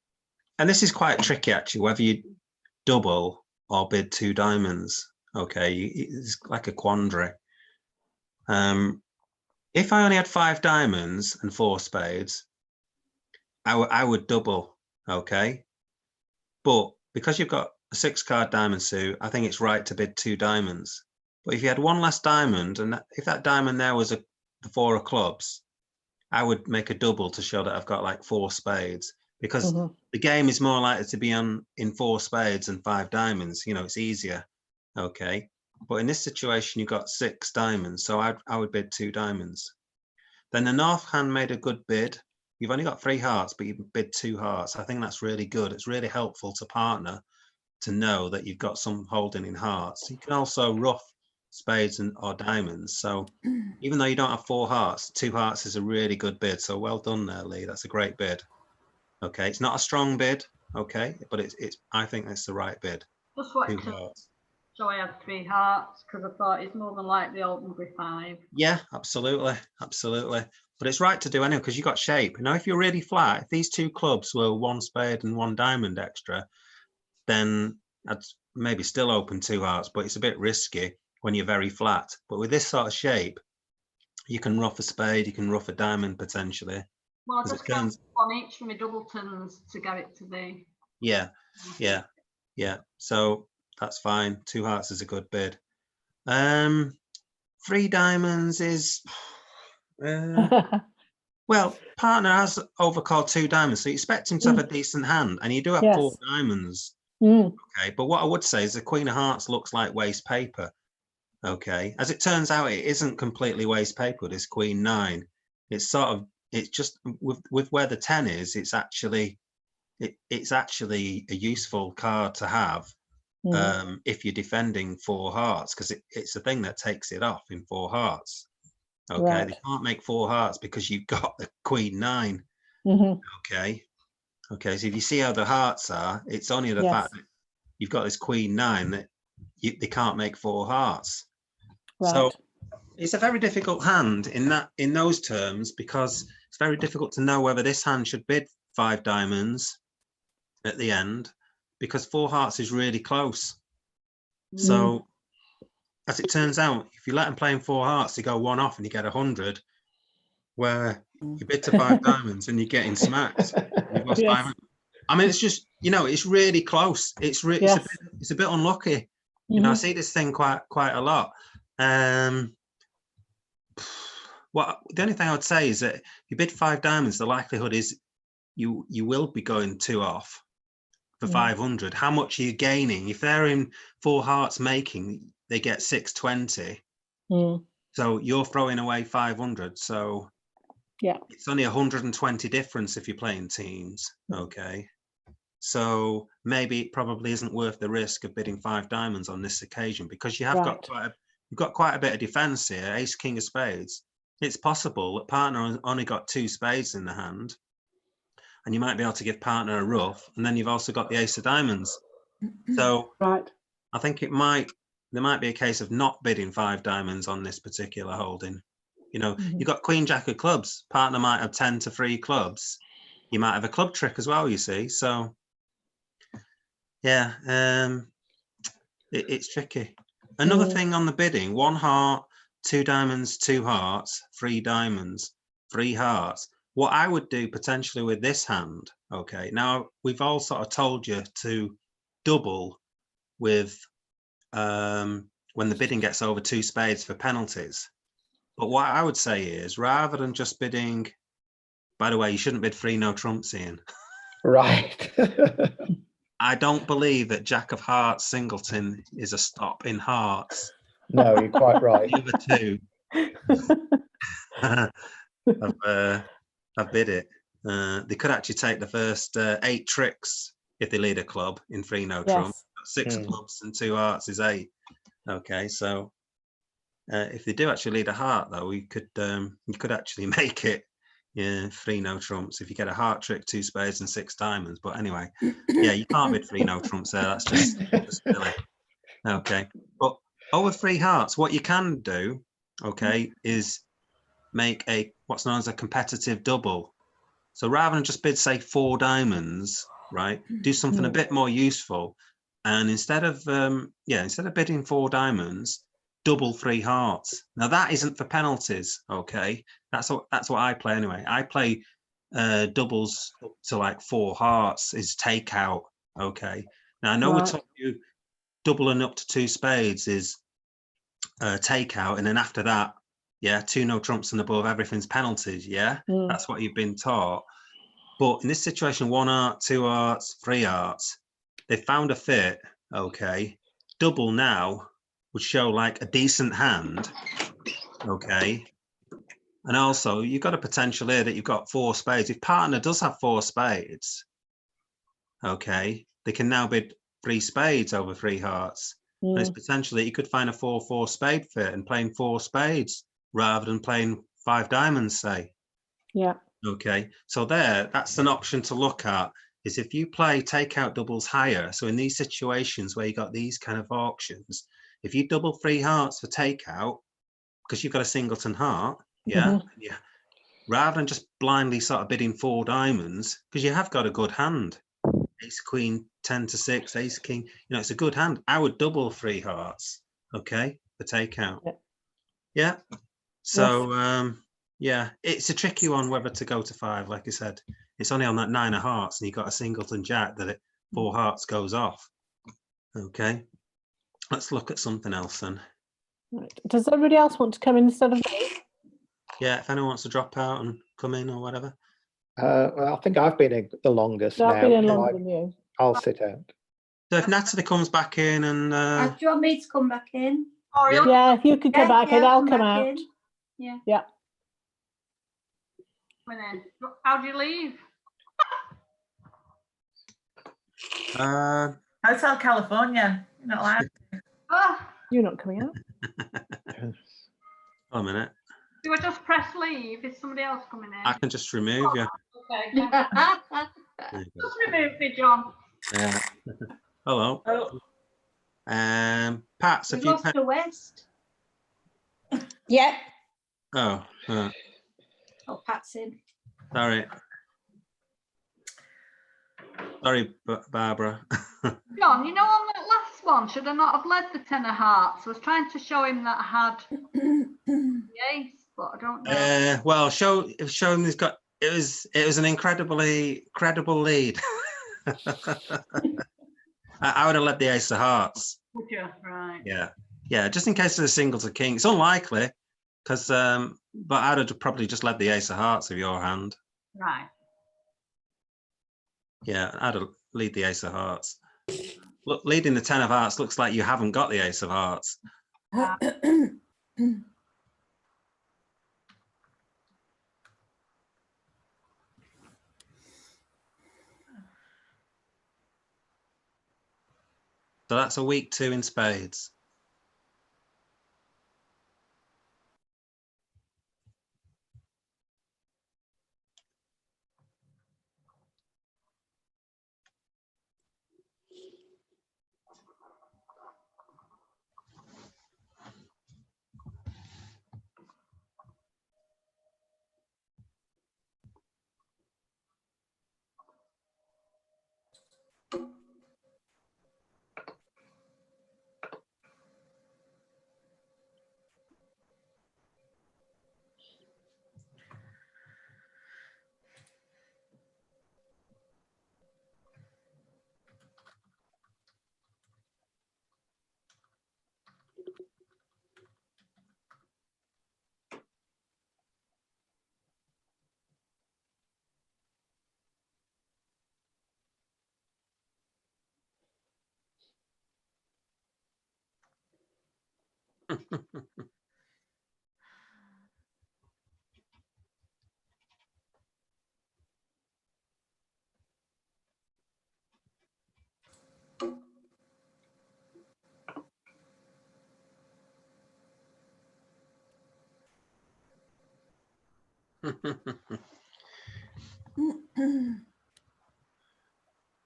A: and this is quite tricky actually, whether you double or bid 2 diamonds. Okay, it's like a quandary. If I only had 5 diamonds and 4 spades, I would double. Okay, but because you've got a 6-card diamond suit, I think it's right to bid 2 diamonds. But if you had 1 less diamond, and if that diamond there was the 4 of clubs, I would make a double to show that I've got like 4 spades, because the game is more likely to be in 4 spades and 5 diamonds. You know, it's easier. Okay, but in this situation, you've got 6 diamonds, so I would bid 2 diamonds. Then the north hand made a good bid. You've only got 3 hearts, but you bid 2 hearts. I think that's really good. It's really helpful to partner to know that you've got some holding in hearts. You can also rough spades or diamonds. So even though you don't have 4 hearts, 2 hearts is a really good bid. So well done there, Lee. That's a great bid. Okay, it's not a strong bid, okay, but it's I think it's the right bid.
C: Just wanted
A: 2
C: to
A: hearts.
C: show I had 3 hearts because I thought it's more than likely I'll be 5.
A: Yeah, absolutely, absolutely. But it's right to do anyway because you got shape. You know, if you're really flat, if these 2 clubs were 1 spade and 1 diamond extra, then I'd maybe still open 2 hearts, but it's a bit risky when you're very flat. But with this sort of shape, you can rough a spade, you can rough a diamond potentially.
C: Well, I just got 1 each from my doubletons to get it to the.
A: Yeah, yeah, yeah. So that's fine. 2 hearts is a good bid. 3 diamonds is well, partner has overcalled 2 diamonds, so you expect him to have a decent hand, and you do have 4 diamonds. Okay, but what I would say is the Queen of Hearts looks like waste paper. Okay, as it turns out, it isn't completely waste paper. This Queen 9, it's sort of, it's just with where the 10 is, it's actually a useful card to have if you're defending 4 hearts, because it's a thing that takes it off in 4 hearts. Okay, they can't make 4 hearts because you've got the Queen 9. Okay, so if you see how the hearts are, it's only the fact that you've got this Queen 9 that they can't make 4 hearts. So it's a very difficult hand in those terms, because it's very difficult to know whether this hand should bid 5 diamonds at the end, because 4 hearts is really close. So as it turns out, if you let them play in 4 hearts, you go 1 off and you get 100, where you bid to 5 diamonds and you're getting smacked. You've lost 500. I mean, it's just, you know, it's really close. It's a bit unlucky. You know, I see this thing quite a lot. Well, the only thing I would say is that if you bid 5 diamonds, the likelihood is you will be going 2 off for 500. How much are you gaining? If they're in 4 hearts making, they get 620. So you're throwing away 500. So yeah, it's only 120 difference if you're playing teams. Okay, so maybe it probably isn't worth the risk of bidding 5 diamonds on this occasion, because you have got quite a bit of defense here. Ace king of spades. It's possible that partner only got 2 spades in the hand, and you might be able to give partner a rough, and then you've also got the ace of diamonds. So I think there might be a case of not bidding 5 diamonds on this particular holding. You know, you've got Queen Jack of clubs. Partner might have 10 to 3 clubs. You might have a club trick as well, you see. So yeah, it's tricky. Another thing on the bidding: 1 heart, 2 diamonds, 2 hearts, 3 diamonds, 3 hearts. What I would do potentially with this hand, okay, now we've all sort of told you to double with when the bidding gets over 2 spades for penalties. But what I would say is, rather than just bidding, by the way, you shouldn't bid 3 no trumps, Ian.
K: Right.
A: I don't believe that Jack of Hearts singleton is a stop in hearts.
K: No, you're quite right.
A: The other two have bid it. They could actually take the first 8 tricks if they lead a club in 3 no trump.
L: Yes.
A: 6 clubs and 2 hearts is 8. Okay, so if they do actually lead a heart, though, you could actually make it 3 no trumps if you get a heart trick, 2 spades, and 6 diamonds. But anyway, yeah, you can't bid 3 no trumps there. That's just silly. Okay, but over 3 hearts, what you can do, okay, is make what's known as a competitive double. So rather than just bid, say, 4 diamonds, right, do something a bit more useful, and instead of bidding 4 diamonds, double 3 hearts. Now that isn't for penalties, okay? That's what I play anyway. I play doubles up to like 4 hearts is takeout, okay? Now I know we told you doubling up to 2 spades is takeout, and then after that, 2 no trumps and above, everything's penalties. That's what you've been taught. But in this situation, 1 heart, 2 hearts, 3 hearts, they found a fit. Okay, double now would show like a decent hand. Okay, and also you've got a potential here that you've got 4 spades. If partner does have 4 spades, okay, they can now bid 3 spades over 3 hearts. And it's potentially you could find a 4-4 spade fit and playing 4 spades rather than playing 5 diamonds, say.
L: Yeah.
A: Okay, so that's an option to look at, is if you play takeout doubles higher. So in these situations where you got these kind of auctions, if you double 3 hearts for takeout, because you've got a singleton heart, rather than just blindly sort of bidding 4 diamonds, because you have got a good hand, ace queen 10 to 6, ace king, it's a good hand. I would double 3 hearts, okay, for takeout. So it's a tricky one whether to go to 5. Like I said, it's only on that 9 of hearts and you've got a singleton jack that 4 hearts goes off. Okay, let's look at something else then.
L: Right. Does everybody else want to come in instead of me?
A: Yeah, if anyone wants to drop out and come in or whatever.
K: Well, I think I've been in the longest
L: No,
K: now.
L: I've been in longer than you.
K: I'll sit out.
A: So if Natalie comes back in and
D: Do you want me to come back in?
L: Yeah, if you could come back in, I'll come
D: back
L: out.
D: in. Yeah.
L: Yeah.
C: How do you leave?
B: Hotel California. You're not allowed.
L: You're not coming out.
A: a minute,
C: Do I just press leave? Is somebody else coming in?
A: I can just remove you.
C: Okay.
A: There you go.
C: Just remove me, John.
A: Yeah. Hello. Pat, so
D: We
A: if you
D: lost the West.
H: Yeah.
A: oh
D: Oh, Pat's in.
A: sorry Barbara.
C: John, on that last one, should I not have led the 10 of hearts? I was trying to show him that I had the ace, but I don't know.
A: Well, show him he's got it was an incredibly credible lead. I would have led the ace of hearts.
C: Would you? Right.
A: Yeah, just in case there's a singleton king. It's unlikely, because but I'd have probably just led the ace of hearts of your hand.
C: Right.
A: Yeah, I'd lead the ace of hearts. Look, leading the 10 of hearts looks like you haven't got the ace of hearts. So that's a week 2 in spades.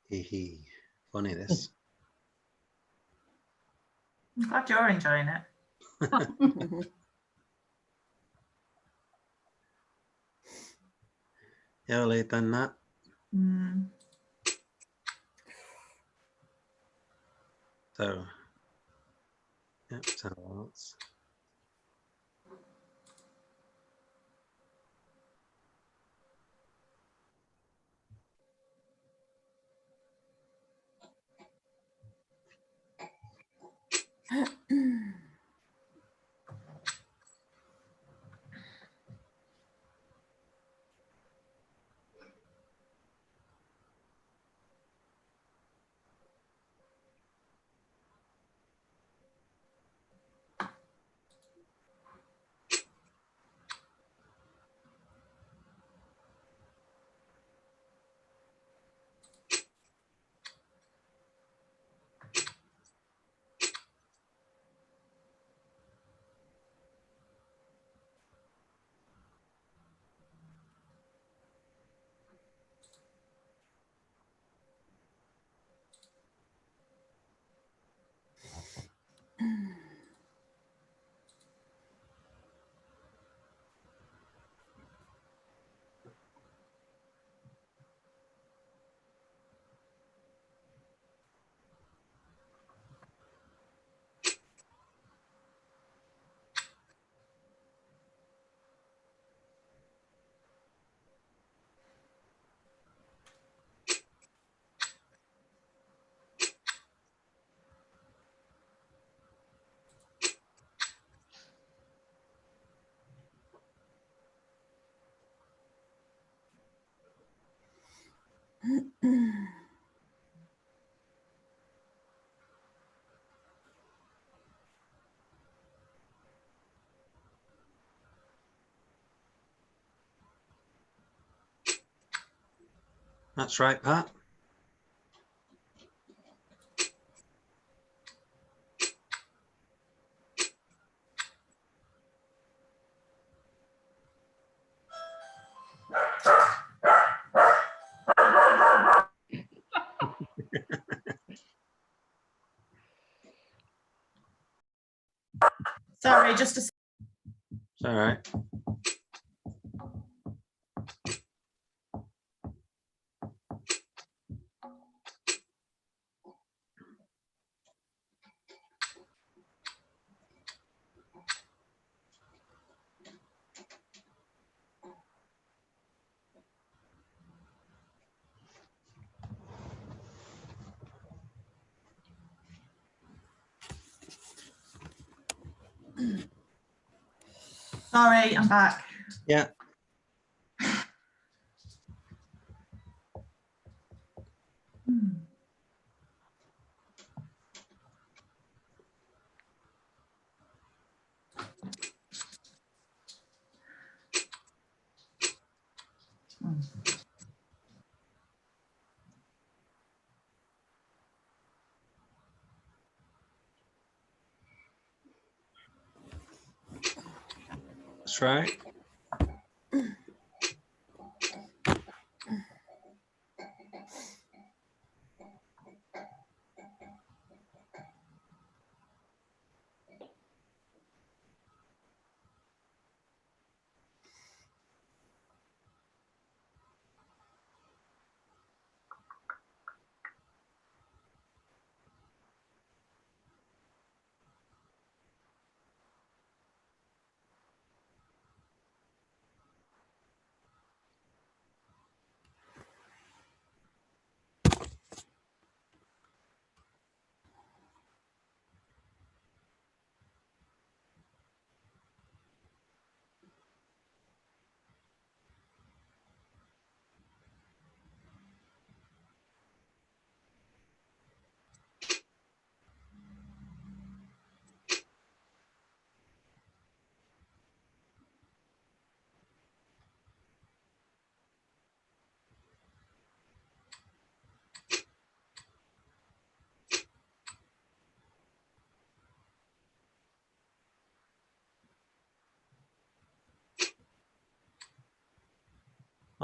A: Hee hee. Funny this.
B: I'm glad you're enjoying it.
A: You ever done that?
B: Mm.
A: So, yeah, so that's right, Pat.
B: Sorry, just a
A: It's all right.
B: Sorry, I'm back.
A: Yeah. That's right.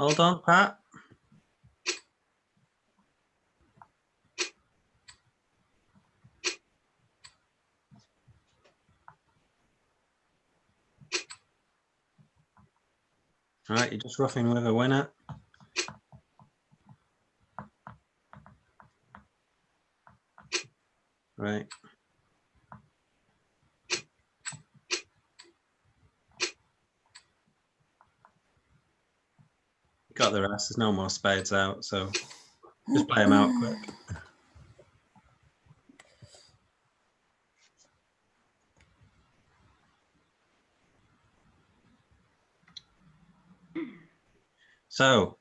A: Hold on, Pat. All right, you're just roughing with a winner. Right. Got the rest. There's no more spades out, so just play them out quick. So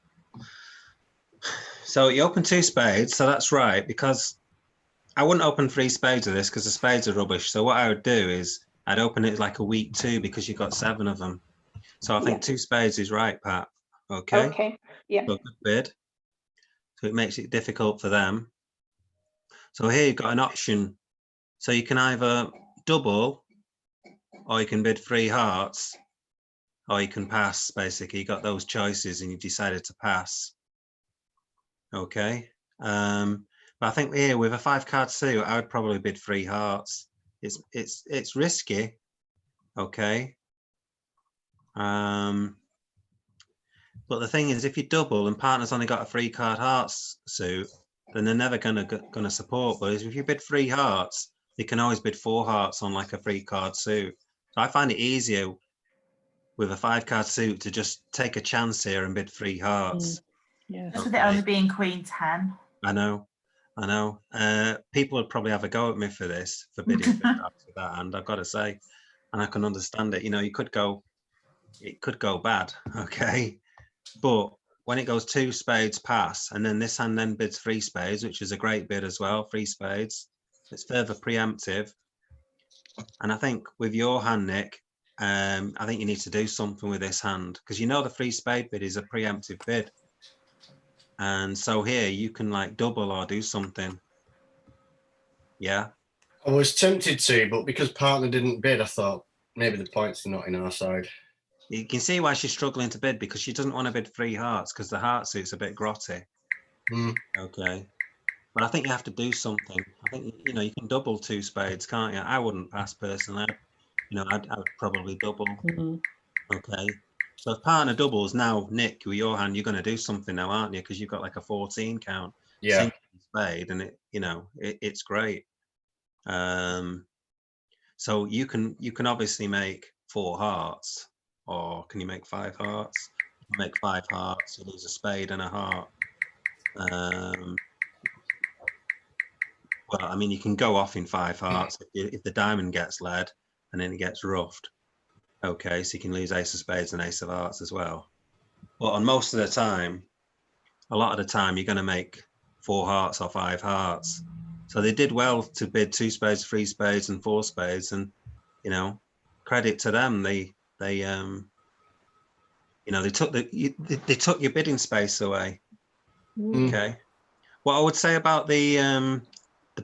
A: you open 2 spades, so that's right, because I wouldn't open 3 spades of this because the spades are rubbish. So what I would do is I'd open it like a weak 2 because you've got 7 of them. So I think 2 spades is right, Pat. Okay.
H: Okay, yeah.
A: So good bid. So it makes it difficult for them. So here you've got an option. So you can either double, or you can bid 3 hearts, or you can pass. Basically, you got those choices, and you decided to pass. Okay. But I think here with a 5-card suit, I would probably bid 3 hearts. It's risky. Okay. But the thing is, if you double and partner's only got a 3-card hearts suit, then they're never gonna support. But if you bid 3 hearts, you can always bid 4 hearts on like a 3-card suit. So I find it easier with a 5-card suit to just take a chance here and bid 3 hearts.
L: Yeah.
B: Just with it only being Queen 10.
A: I know. People would probably have a go at me for this, for bidding 3 hearts with that hand, I've got to say. And I can understand it. You know, it could go bad, okay? But when it goes 2 spades pass, and then this hand then bids 3 spades, which is a great bid as well, 3 spades. It's further preemptive. And I think with your hand, Nick, I think you need to do something with this hand, because you know the 3 spade bid is a preemptive bid. And so here you can like double or do something. Yeah.
M: I was tempted to, but because partner didn't bid, I thought maybe the points are not in our side.
A: You can see why she's struggling to bid, because she doesn't want to bid 3 hearts because the heart suit's a bit grotty. Okay. But I think you have to do something. I think, you know, you can double 2 spades, can't you? I wouldn't pass personally. I would probably double. Okay. So if partner doubles now, Nick, with your hand, you're going to do something now, aren't you? Because you've got like a 14 count.
M: Yeah.
A: Single spade, and it's great. So you can obviously make 4 hearts, or can you make 5 hearts? You can make 5 hearts. You lose a spade and a heart. Well, I mean, you can go off in 5 hearts if the diamond gets led and then it gets roughed. Okay, so you can lose ace of spades and ace of hearts as well. But on most of the time, a lot of the time, you're going to make 4 hearts or 5 hearts. So they did well to bid 2 spades, 3 spades, and 4 spades, and credit to them. They took your bidding space away. Okay. What I would say about the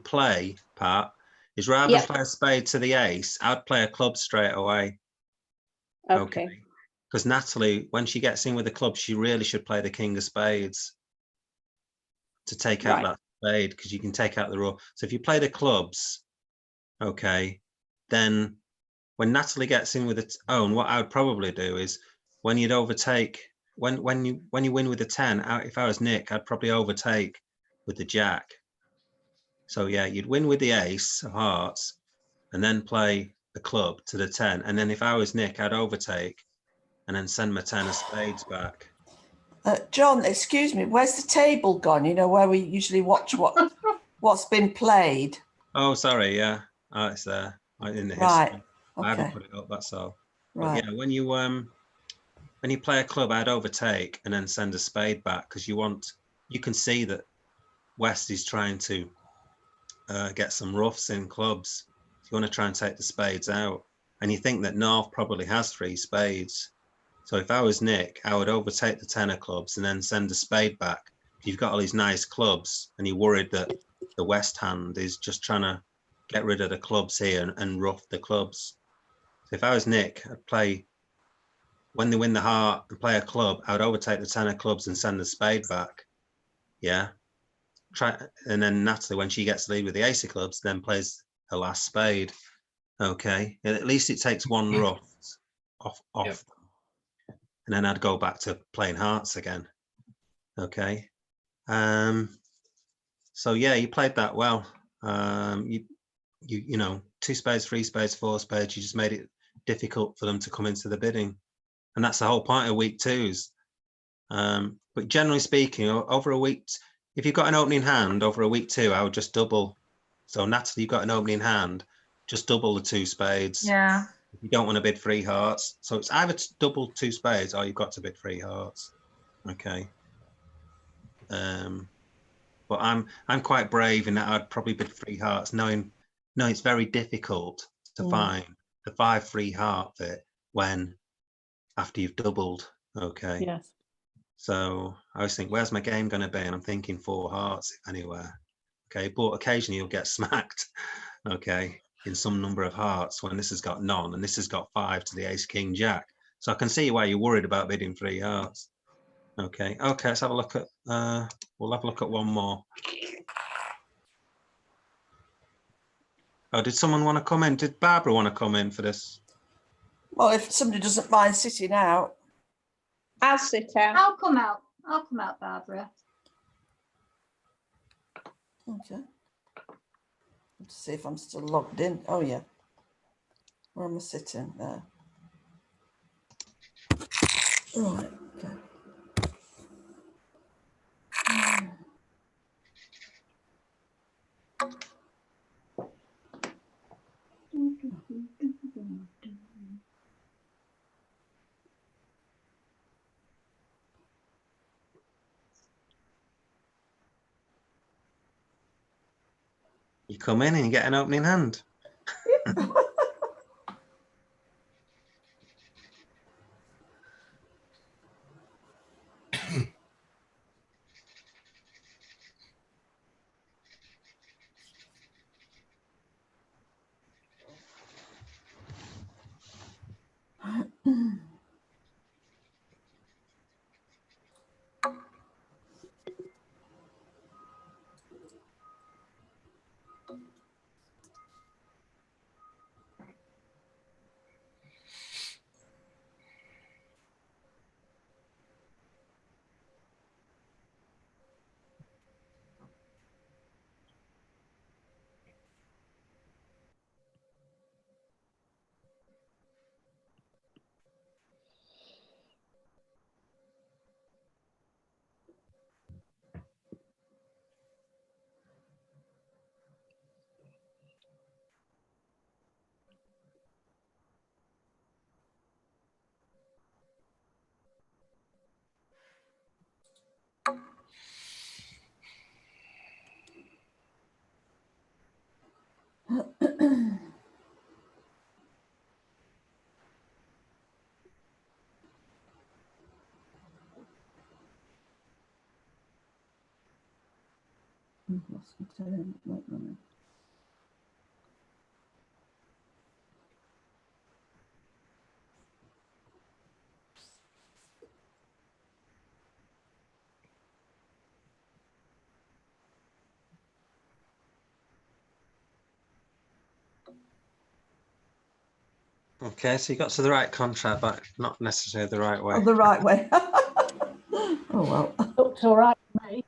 A: play part is rather than play a spade to the ace, I'd play a club straight away. Okay. Because Natalie, when she gets in with the club, she really should play the king of spades to take out that spade, because you can take out the raw. So if you play the clubs, okay, then when Natalie gets in with its own, what I would probably do is when you'd overtake, when you win with the 10, if I was Nick, I'd probably overtake with the jack. So yeah, you'd win with the ace of hearts and then play the club to the 10. And then if I was Nick, I'd overtake and then send my 10 of spades back.
G: John, excuse me, where's the table gone? You know, where we usually watch what's been played.
A: Oh, sorry, yeah. Oh, it's there in the history.
G: Right. Okay.
A: I haven't put it up, that's all.
G: Right.
A: But yeah, when you play a club, I'd overtake and then send a spade back, because you can see that West is trying to get some roughs in clubs. You want to try and take the spades out, and you think that North probably has 3 spades. So if I was Nick, I would overtake the 10 of clubs and then send a spade back. You've got all these nice clubs, and you're worried that the West hand is just trying to get rid of the clubs here and rough the clubs. So if I was Nick, I'd play when they win the heart and play a club, I would overtake the 10 of clubs and send the spade back. Yeah. And then Natalie, when she gets the lead with the ace of clubs, then plays her last spade. Okay. And at least it takes one rough off.
M: Yep.
A: And then I'd go back to playing hearts again. Okay. So yeah, you played that well. You know, 2 spades, 3 spades, 4 spades, you just made it difficult for them to come into the bidding. And that's the whole point of week 2s. But generally speaking, over a week, if you've got an opening hand over a week 2, I would just double. So Natalie, you've got an opening hand, just double the 2 spades.
B: Yeah.
A: If you don't want to bid 3 hearts. So it's either double 2 spades or you've got to bid 3 hearts. Okay. But I'm quite brave in that I'd probably bid 3 hearts, knowing it's very difficult to find the 5-3 heart fit when after you've doubled. Okay.
L: Yes.
A: So I always think, where's my game going to be? And I'm thinking 4 hearts anywhere. Okay. But occasionally you'll get smacked. Okay. In some number of hearts when this has got none and this has got 5 to the ace, king, jack. So I can see why you're worried about bidding 3 hearts. Okay. Okay. Let's have a look at, we'll have a look at one more. Oh, did someone want to come in? Did Barbara want to come in for this?
G: Well, if somebody doesn't mind sitting out.
H: I'll sit out.
D: I'll come out. I'll come out, Barbara.
G: Okay. Let's see if I'm still logged in. Oh, yeah. Where am I sitting? There. Right. Okay.
A: You come in and you get an opening hand. Okay, so you got to the right contract, but not necessarily the right way.
G: Oh, the right way. Oh, well.
L: Looked all right to me.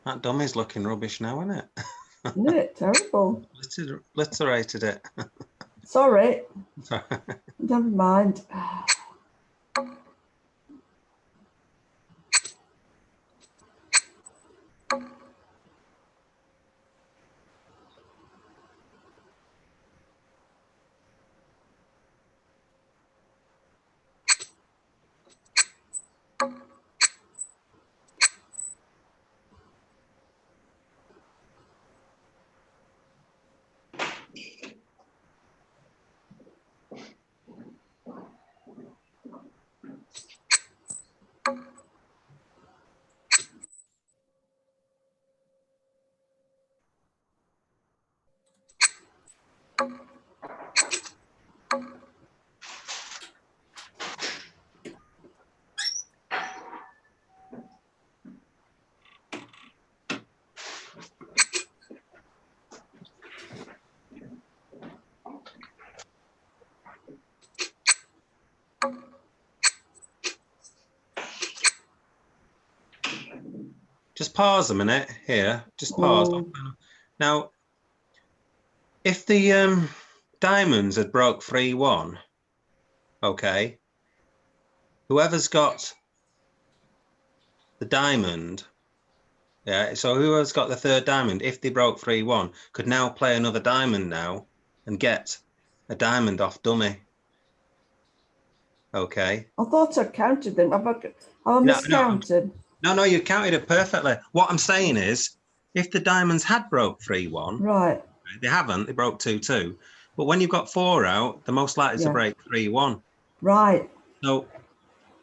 A: That dummy's looking rubbish now, isn't it?
N: Isn't it terrible?
A: Obliterated it.
N: Sorry. Never mind.
A: Just pause a minute here. Just pause. Now, if the diamonds had broke 3-1, okay, whoever's got the diamond, yeah, so whoever's got the third diamond, if they broke 3-1, could now play another diamond now and get a diamond off dummy. Okay.
N: I thought I counted them. Have I miscounted?
A: No, you counted it perfectly. What I'm saying is, if the diamonds had broke 3-1,
N: right,
A: they haven't, they broke 2-2. But when you've got 4 out, they're most likely to break 3-1.
N: Right.
A: So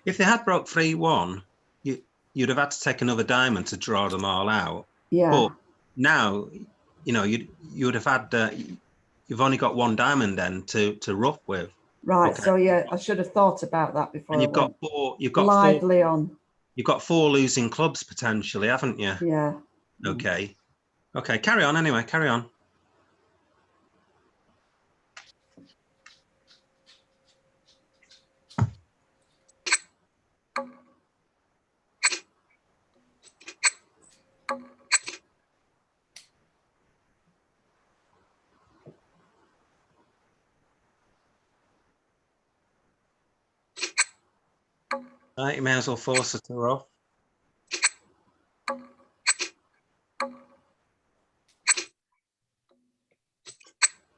A: if they had broke 3-1, you'd have had to take another diamond to draw them all out.
N: Yeah.
A: But now, you know, you would have had, you've only got 1 diamond then to rough with.
N: Right.
A: Okay.
N: So yeah, I should have thought about that before.
A: And you've got 4. You've got
N: lively
A: 4,
N: on.
A: You've got 4 losing clubs potentially, haven't you?
N: Yeah.
A: Okay. Okay. Carry on. Anyway, carry on. Right, you may as well force it to rough. So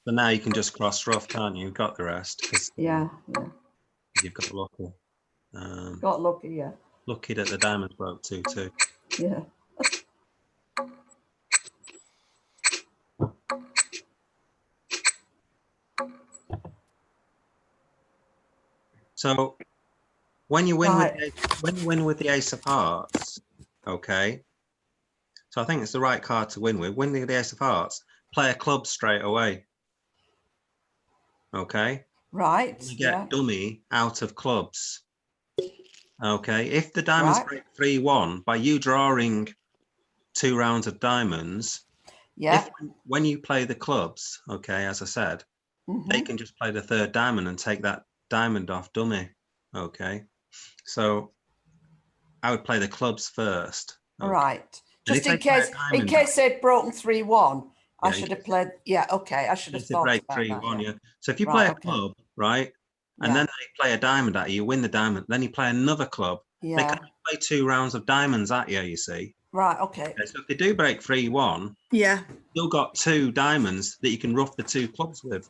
A: now you can just cross rough, can't you? You've got the rest.
N: Yeah.
A: You've got lucky.
N: Got lucky, yeah.
A: Lucky that the diamonds broke 2-2.
N: Yeah.
A: So when you win
N: Right.
A: with the ace of hearts, okay. So I think it's the right card to win with. Win with the ace of hearts, play a club straight away. Okay.
N: Right.
A: You get dummy out of clubs. Okay. If the diamonds break 3-1 by you drawing 2 rounds of diamonds, when you play the clubs, okay, as I said, they can just play the third diamond and take that diamond off dummy. Okay. So I would play the clubs first. Okay.
N: Right. Just in case they'd broken 3-1, I should have played. Yeah, okay. I should have thought
A: break
N: about
A: 3-1,
N: that.
A: yeah. So if you play a club, right, and then they play a diamond at you, you win the diamond, then you play another club. They can play 2 rounds of diamonds at you, you see.
N: Right, okay.
A: So if they do break 3-1,
N: yeah,
A: still got 2 diamonds that you can rough the 2 clubs with.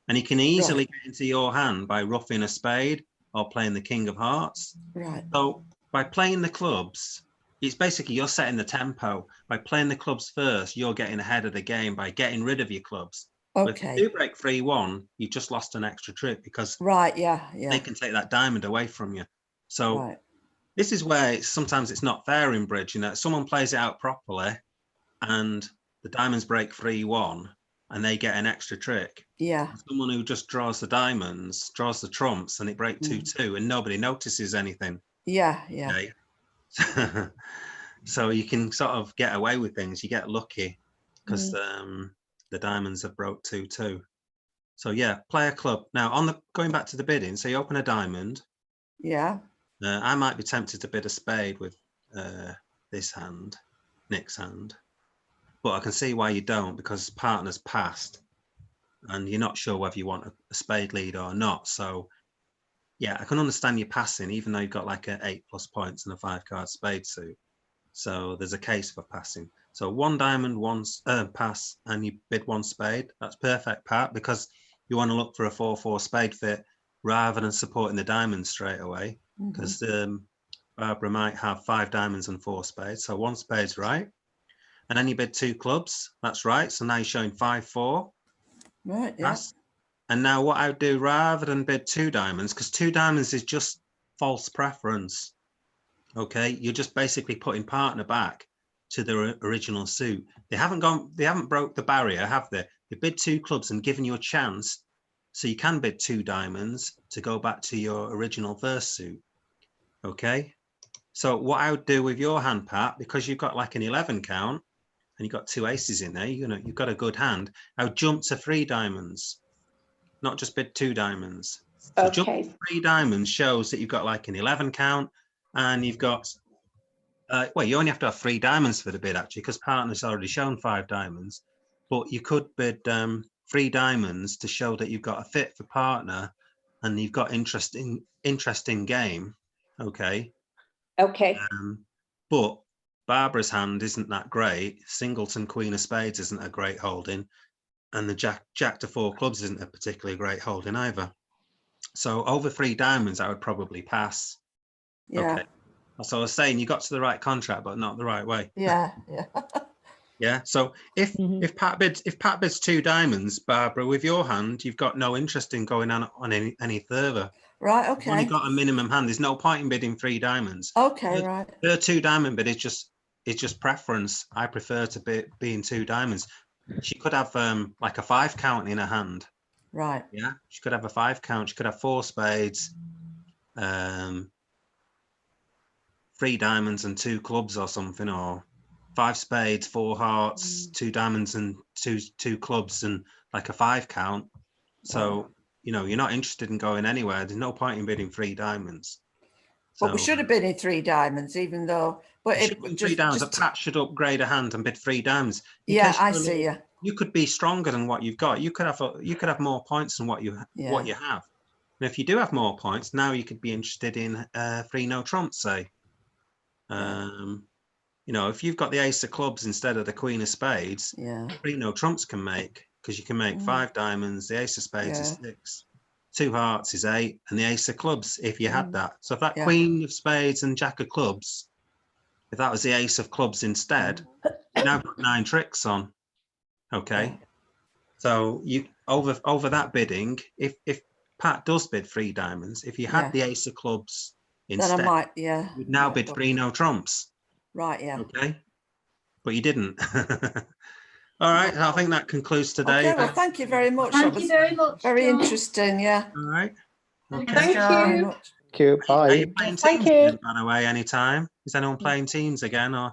A: And you can easily get into your hand by roughing a spade or playing the king of hearts.
N: Right.
A: So by playing the clubs, it's basically you're setting the tempo. By playing the clubs first, you're getting ahead of the game by getting rid of your clubs.
N: Okay.
A: But if you do break 3-1, you just lost an extra trick because they can take that diamond away from you. So this is where sometimes it's not fair in bridge. You know, someone plays it out properly and the diamonds break 3-1 and they get an extra trick.
N: Yeah.
A: And someone who just draws the diamonds, draws the trumps and it breaks 2-2 and nobody notices anything.
N: Yeah, yeah.
A: Okay. So you can sort of get away with things. You get lucky because the diamonds have broke 2-2. So yeah, play a club. Now going back to the bidding, so you open a diamond.
N: Yeah.
A: I might be tempted to bid a spade with this hand, Nick's hand. But I can see why you don't, because partner's passed and you're not sure whether you want a spade lead or not. So yeah, I can understand you passing, even though you've got like a 8+ points and a 5-card spade suit. So there's a case for passing. So 1 diamond, 1 pass, and you bid 1 spade. That's perfect, Pat, because you want to look for a 4-4 spade fit rather than supporting the diamonds straight away. Because Barbara might have 5 diamonds and 4 spades. So 1 spade's right. And then you bid 2 clubs. That's right. So now you're showing 5-4.
N: Right, yeah.
A: And now what I would do, rather than bid 2 diamonds, because 2 diamonds is just false preference. Okay, you're just basically putting partner back to the original suit. They haven't broke the barrier, have they? They bid 2 clubs and given you a chance, so you can bid 2 diamonds to go back to your original first suit. Okay, so what I would do with your hand, Pat, because you've got like an 11 count and you've got 2 aces in there, you've got a good hand. I would jump to 3 diamonds, not just bid 2 diamonds. So jump to 3 diamonds shows that you've got like an 11 count, and you've got, well, you only have to have 3 diamonds for the bid, actually, because partner's already shown 5 diamonds. But you could bid 3 diamonds to show that you've got a fit for partner and you've got interest in game. Okay.
H: Okay.
A: But Barbara's hand isn't that great. Singleton, Queen of Spades isn't a great holding. And the Jack to 4 clubs isn't a particularly great holding either. So over 3 diamonds, I would probably pass.
N: Yeah.
A: Okay. So I was saying you got to the right contract, but not the right way.
N: Yeah, yeah.
A: Yeah. So if Pat bids 2 diamonds, Barbara, with your hand, you've got no interest in going on any further.
N: Right, okay.
A: You've only got a minimum hand. There's no point in bidding 3 diamonds.
N: Okay, right.
A: Her 2 diamond bid is just preference. I prefer to be in 2 diamonds. She could have like a 5 count in her hand.
N: Right.
A: Yeah. She could have a 5 count. She could have 4 spades. 3 diamonds and 2 clubs or something, or 5 spades, 4 hearts, 2 diamonds and two clubs, and like a 5 count. So, you're not interested in going anywhere. There's no point in bidding 3 diamonds.
N: But we should have been in 3 diamonds, even though. But it
A: just 3 diamonds. A Pat should upgrade a hand and bid 3 diamonds.
N: Yeah, I see. Yeah.
A: You could be stronger than what you've got. You could have more points than what you have. And if you do have more points, now you could be interested in 3 no trumps, say. If you've got the ace of clubs instead of the queen of spades, 3 no trumps can make, because you can make 5 diamonds, the ace of spades is 6, 2 hearts is 8, and the ace of clubs if you had that. So if that queen of spades and jack of clubs, if that was the ace of clubs instead, you now got 9 tricks on. Okay. So you over that bidding, if Pat does bid 3 diamonds, if you had the ace of clubs instead,
N: then I might,
A: you'd now bid 3 no trumps.
N: Right, yeah.
A: Okay. But you didn't. All right. I think that concludes today.
N: Okay, well, thank you very much.
D: Thank you very much.
N: Very
D: John.
N: interesting, yeah.
A: All right. Okay.
H: Thank
N: Very
H: you.
N: much.
K: Thank you.
A: Are
K: Bye.
A: you playing teams again, by the way, anytime? Is anyone playing teams again, or?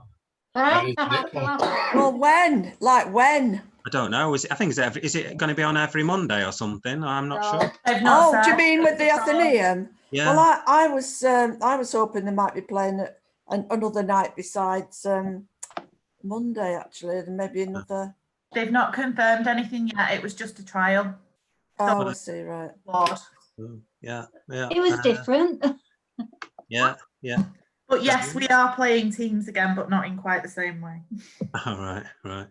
N: Well, when? Like when?
A: I don't know. Is it going to be on every Monday or something? I'm not sure.
N: Oh, do you mean with the Athenaeum?
A: Yeah.
N: Well, I was hoping they might be playing another night besides Monday, actually, and maybe another.
B: They've not confirmed anything yet. It was just a trial.
N: Oh, I see. Right.
A: Yeah.
D: It was different.
A: Yeah.
B: But yes, we are playing teams again, but not in quite the same way.
A: All right.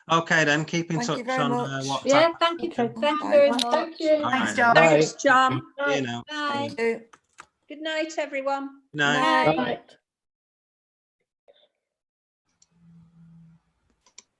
A: Okay, then keep in touch on WhatsApp.
D: Yeah, thank you. Thank you very much.
H: Thank you.
A: All
B: Thanks,
A: right.
B: John.
H: Thanks, John.
A: See you now.
D: Bye.
H: Good night, everyone.
A: Night.
D: Bye.